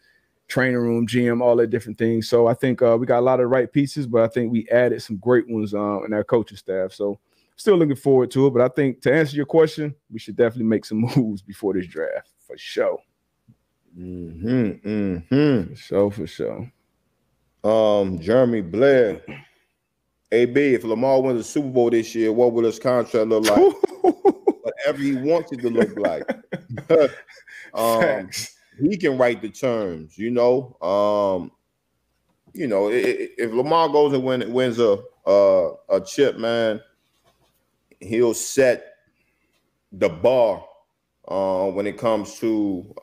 training room, GM, all that different things. So I think we got a lot of the right pieces, but I think we added some great ones in our coaching staff. So still looking forward to it. But I think to answer your question, we should definitely make some moves before this draft, for sure. For sure. Jeremy Blair. AB, if Lamar wins the Super Bowl this year, what will his contract look like? Whatever he wants it to look like. He can write the terms, if Lamar goes and wins a chip, man, he'll set the bar when it comes to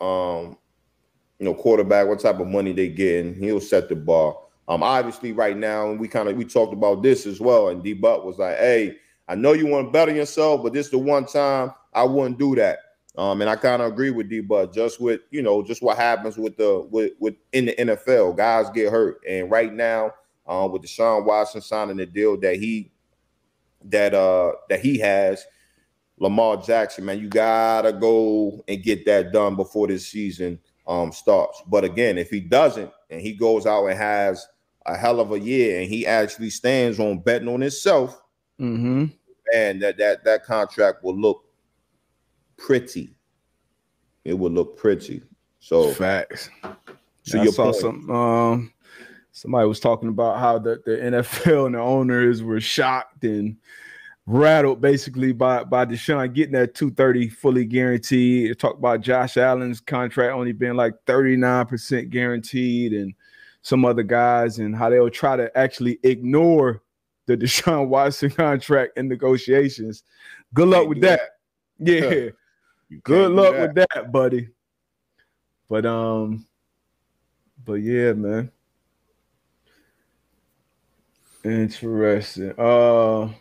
quarterback, what type of money they get, and he'll set the bar. Obviously right now, and we talked about this as well, and DBut was like, hey, I know you want to better yourself, but this is the one time I wouldn't do that. And I kind of agree with DBut, just with just what happens with in the NFL, guys get hurt, and right now with Deshaun Watson signing the deal that he has, Lamar Jackson, man, you gotta go and get that done before this season starts. But again, if he doesn't, and he goes out and has a hell of a year, and he actually stands on betting on himself, and man, that contract will look pretty. It will look pretty. So facts. So I your saw point. something. Somebody was talking about how the NFL and the owners were shocked and rattled basically by Deshaun getting that $230 fully guaranteed. It talked about Josh Allen's contract only being like 39% guaranteed, and some other guys, and how they'll try to actually ignore the Deshaun Watson contract in negotiations. Good luck with that. Yeah. Good luck with that, buddy. But yeah, man. Interesting. Do.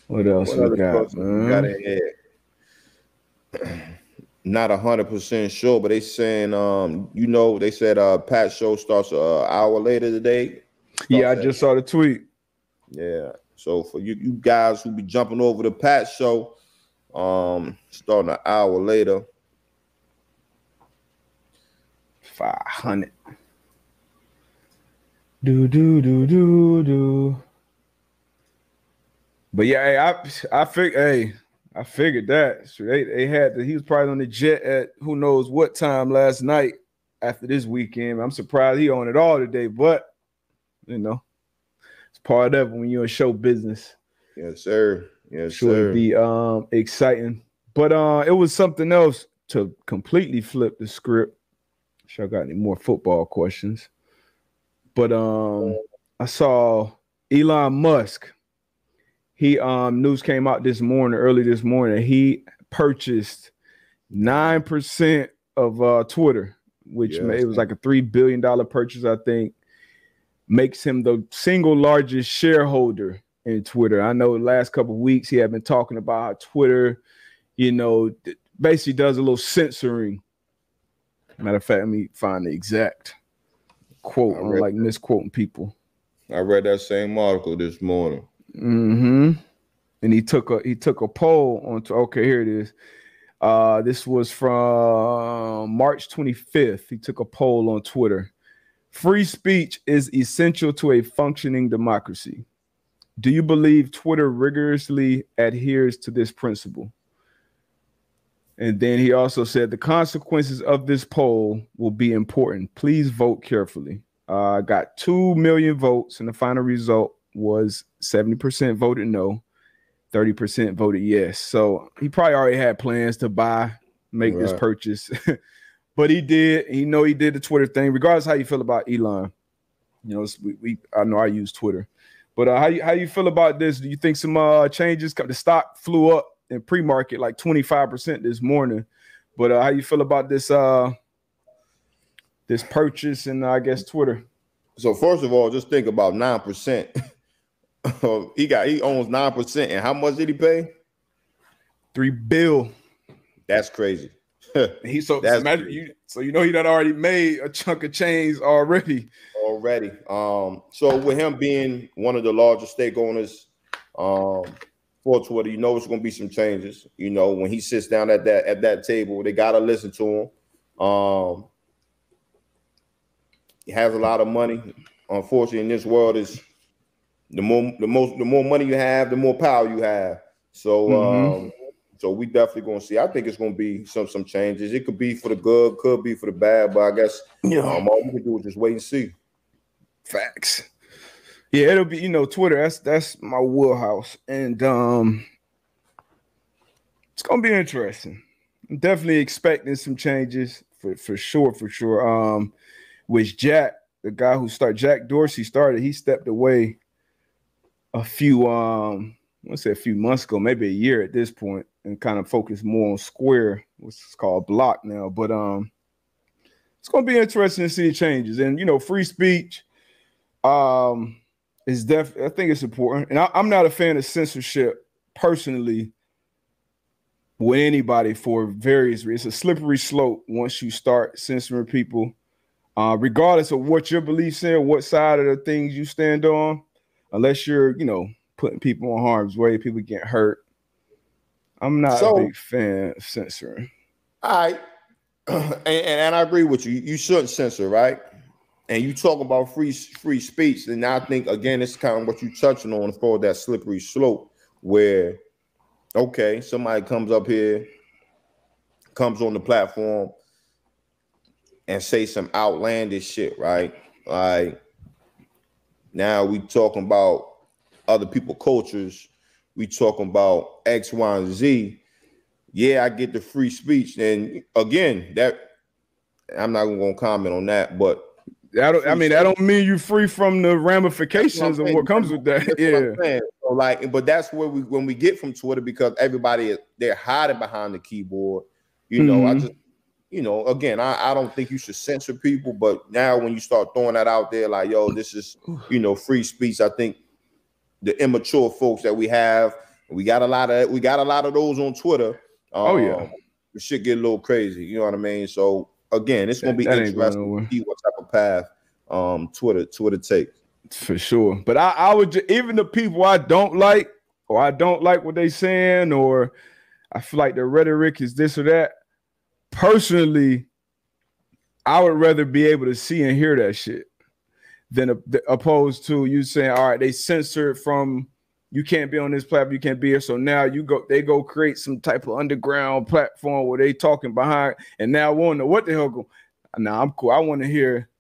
What else we got, man? We got in here? Not 100% sure, but they saying they said Pat's show starts an hour later today. Yeah, I just saw the tweet. Yeah. So for you guys who be jumping over the Pat show, starting an hour later. 500. Do. But yeah, I figured that. So he was probably on the jet at who knows what time last night after this weekend. I'm surprised he on it all today, but it's part of it when you're in show business. Yes, sir. Yes, sure. It'd be exciting. But it was something else to completely flip the script. Sure, I got any more football questions. But I saw Elon Musk. He news came out early this morning. He purchased 9% of Twitter, which it was like a $3 billion purchase, I think. Makes him the single largest shareholder in Twitter. I know the last couple of weeks he had been talking about how Twitter, basically does a little censoring. Matter of fact, let me find the exact quote. I don't like misquoting people. I read that same article this morning. Mm-hmm. And he took a poll on. Okay, here it is. This was from March 25th. He took a poll on Twitter. Free speech is essential to a functioning democracy. Do you believe Twitter rigorously adheres to this principle? And then he also said the consequences of this poll will be important. Please vote carefully. I got 2 million votes, and the final result was 70% voted no, 30% voted yes. So he probably already had plans to make this purchase. But he did. He did the Twitter thing. Regardless how you feel about Elon, I know I use Twitter. But how you feel about this? Do you think some changes? The stock flew up in pre-market like 25% this morning. But how you feel about this this purchase and I guess Twitter? So first of all, just think about 9%. He owns 9%, and how much did he pay? $3 billion. That's crazy. He done already made a chunk of change already. So with him being one of the largest stake owners for Twitter, it's going to be some changes. When he sits down at that table, they got to listen to him. He has a lot of money. Unfortunately, in this world, is the more money you have, the more power you have. So so we definitely going to see. I think it's going to be some changes. It could be for the good, could be for the bad, but I guess all we can do is just wait and see. Facts. Yeah, it'll be Twitter. That's my wheelhouse, and it's going to be interesting. I'm definitely expecting some changes for sure. Which Jack, the guy who Jack Dorsey started, he stepped away a few months ago, maybe a year at this point, and kind of focused more on Square, which is called Block now. But it's gonna be interesting to see the changes. And free speech is definitely, I think it's important. And I'm not a fan of censorship personally with anybody for various reasons. It's a slippery slope once you start censoring people. Regardless of what your beliefs are, what side of the things you stand on, unless you're, putting people in harm's way, people get hurt. I'm not a big fan of censoring. All right. and I agree with you. You shouldn't censor, right? And you talk about free speech, and I think again, it's kind of what you touching on for that slippery slope, where okay, somebody comes up here, comes on the platform, and say some outlandish shit, right? Like now we talking about other people's cultures, we talking about X, Y, and Z. Yeah, I get the free speech, and again, that I'm not going to comment on that, but. I don't mean you free from the ramifications of what comes with that. Yeah. So like, but that's where when we get from Twitter, because they're hiding behind the keyboard. You know, I just, again, I don't think you should censor people, but now when you start throwing that out there, like, yo, this is, free speech. I think the immature folks that we have, we got a lot of those on Twitter. The shit get a little crazy. You know what I mean? So. Again, it's gonna be interesting to see what type of path Twitter takes. For sure. But I would even the people I don't like, or I don't like what they saying, or I feel like the rhetoric is this or that. Personally, I would rather be able to see and hear that shit than opposed to you saying, all right, they censored from you can't be on this platform, you can't be here. So now they go create some type of underground platform where they talking behind, and now I want to know what the hell go. Nah, I'm cool. I want to hear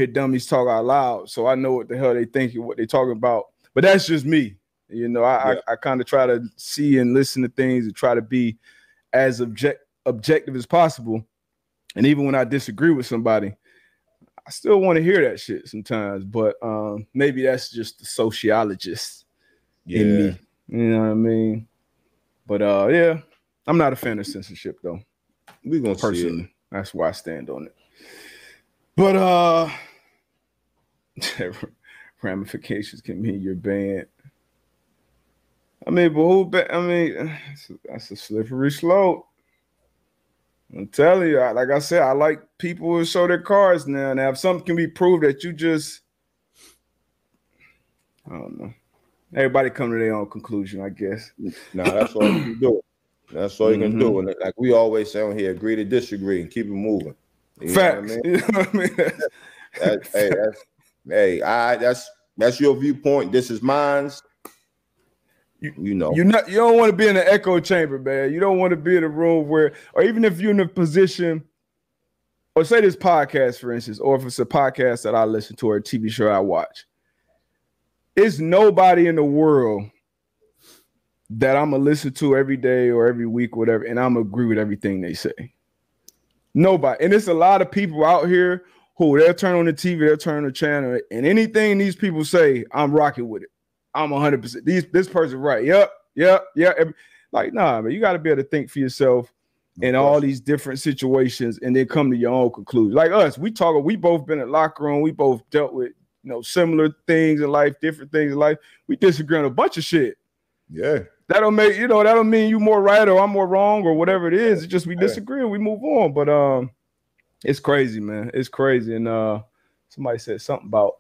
dummies talk out loud, so I know what the hell they thinking, what they talking about. But that's just me. I kind of try to see and listen to things and try to be as objective as possible. And even when I disagree with somebody, I still want to hear that shit sometimes. But maybe that's just the sociologist. In me, you know what I mean? But I'm not a fan of censorship though. We gonna personally, see it. That's why I stand on it. But ramifications can mean you're banned. I mean, but that's a slippery slope. I'm telling you, like I said, I like people who show their cards now. Now, if something can be proved that you just, I don't know. Everybody come to their own conclusion, I guess. No, that's all you can do. That's all you can do. And like we always say on here, agree to disagree and keep it moving. Facts. You know what I mean? That's your viewpoint. This is mine. You don't want to be in an echo chamber, man. You don't want to be in a room where, or even if you're in a position, or say this podcast, for instance, or if it's a podcast that I listen to or a TV show I watch. It's nobody in the world that I'm going to listen to every day or every week, whatever, and I'm going to agree with everything they say. Nobody. And it's a lot of people out here who they'll turn on the TV, they'll turn on the channel, and anything these people say, I'm rocking with it. I'm 100%. This person right. Yep. Like, nah, man, you got to be able to think for yourself in all these different situations and then come to your own conclusion. Like us, we both been in locker room, we both dealt with similar things in life, different things in life. We disagree on a bunch of shit. Yeah. That don't mean you more right or I'm more wrong or whatever it is. It's just we disagree and we move on. But it's crazy, man. It's crazy. And somebody said something about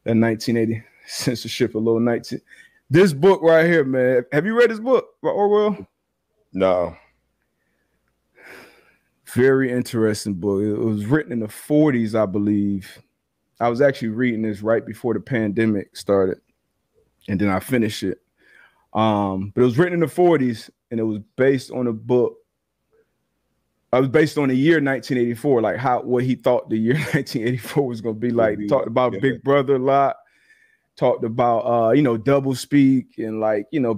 that 1980 censorship, a little 19. This book right here, man. Have you read this book by Orwell? No. Very interesting book. It was written in the 40s, I believe. I was actually reading this right before the pandemic started, and then I finished it. But it was written in the 40s, and it was based on a book. I was based on the year 1984, like what he thought the year 1984 was going to be like. He talked about Big Brother a lot. Talked about double speak and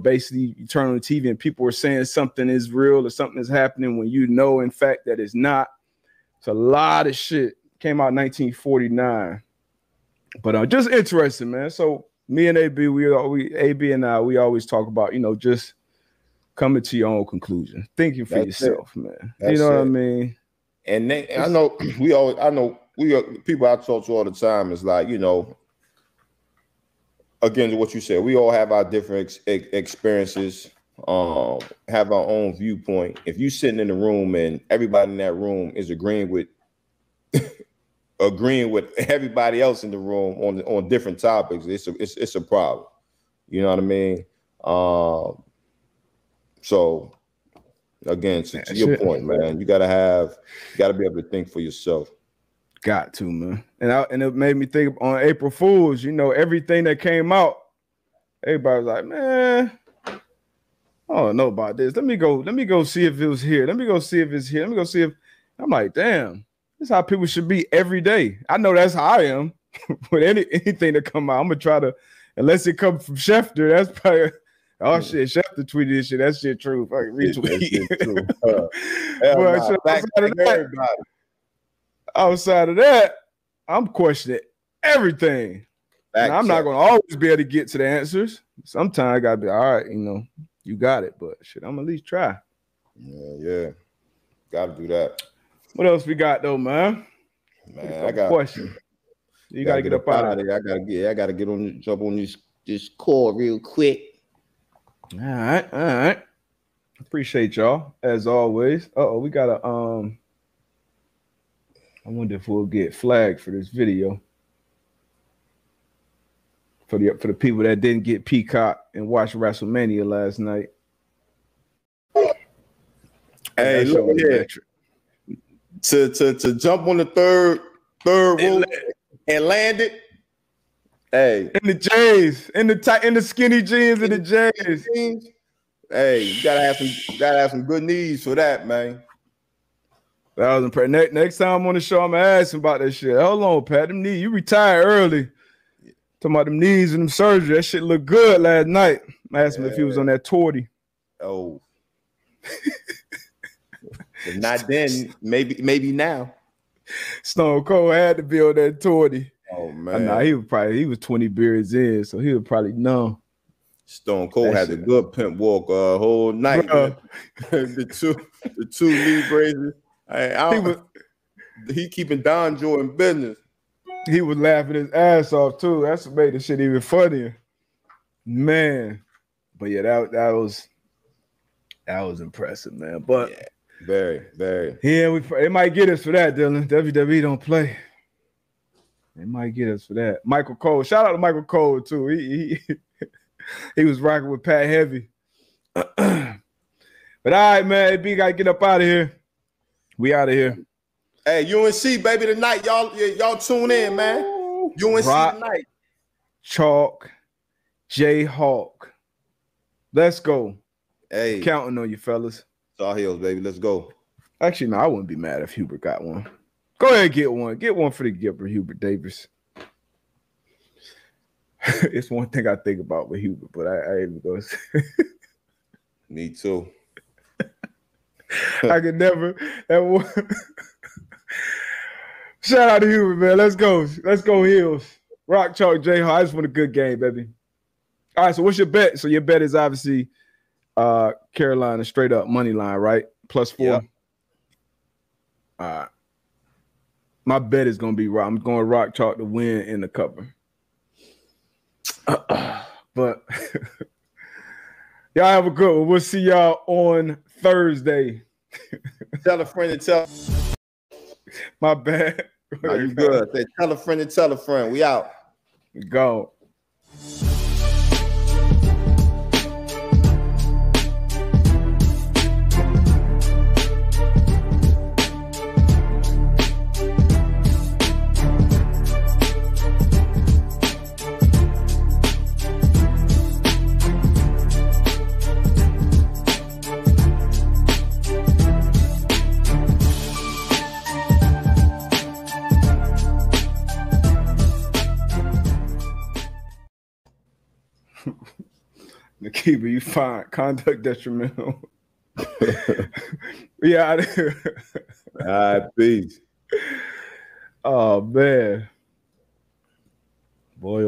basically you turn on the TV and people were saying something is real or something is happening when in fact that it's not. It's a lot of shit. Came out in 1949. But just interesting, man. So me and AB, AB and I, we always talk about, just coming to your own conclusion, thinking for yourself, man. You know what I mean? And I know people I talk to all the time is like, again, to what you said, we all have our different experiences, have our own viewpoint. If you sitting in the room and everybody in that room is agreeing with everybody else in the room on different topics, it's a problem. You know what I mean? So Again, to your point, man, you gotta be able to think for yourself. Got to, man. And it made me think on April Fools, you know, everything that came out, everybody was like, man, I don't know about this. Let me go see if it was here. Let me go see if it's here. Let me go see if I'm like, damn, this is how people should be every day. I know that's how I am with anything that come out. I'm gonna try to, unless it comes from Schefter, that's probably shit. Schefter tweeted this shit. That shit true. Fucking retweet. Outside of that, I'm questioning everything. And I'm not gonna always be able to get to the answers. Sometimes I gotta be all right, you know, you got it, but shit, I'm gonna at least try. Yeah. Gotta do that. What else we got though, man? Man, I got a question. You gotta get up out of there. I gotta jump on this call real quick. All right. Appreciate y'all as always. We got a I wonder if we'll get flagged for this video. For the people that didn't get Peacock and watch WrestleMania last night. Hey, look here. To jump on the third rope and land it. Hey, in the J's, in the skinny jeans and the J's. Hey, you gotta have some good knees for that, man. That was impressive. Next time I'm on the show, I'm gonna ask him about that shit. Hold on, Pat. Them knees, you retired early. Talking about them knees and them surgery. That shit looked good last night. I asked him if he was on that 40. Oh. If not then, maybe now. Stone Cold had to be on that 20. Oh man. Nah, he was 20 beers in, so he would probably know. Stone Cold had a good pimp walk whole night. the two knee braces. He keeping Don Jordan business. He was laughing his ass off too. That's what made the shit even funnier, man. But yeah, that was impressive, man. But yeah, very, very. Yeah, they might get us for that, Dylan. WWE don't play. They might get us for that. Michael Cole, shout out to Michael Cole too. He was rocking with Pat Heavy. But all right, man, B gotta get up out of here. We out of here. Hey, UNC, baby, tonight. Y'all tune in, man. UNC Rock, tonight. Chalk, Jayhawk. Let's go. Hey. Counting on you, fellas. Star Hills, baby. Let's go. Actually, no, I wouldn't be mad if Hubert got one. Go ahead and get one. Get one for the giver, Hubert Davis. It's one thing I think about with Hubert, but I ain't go. Me too. I could never. Shout out to Hubert, man. Let's go. Let's go, Hills. Rock, Chalk, Jayhawk. I just want a good game, baby. All right, so what's your bet? So your bet is obviously Carolina straight up money line, right? +4. Yeah. All right. My bet is gonna be Rock. I'm going Rock Chalk to win in the cover. But y'all have a good one. We'll see y'all on Thursday. Tell a friend and tell. My bad. No, you good. Say, tell a friend and tell a friend. We out. Go. Nakiba, you fine. Conduct detrimental. Yeah. All right, peace. Oh, man. Boy,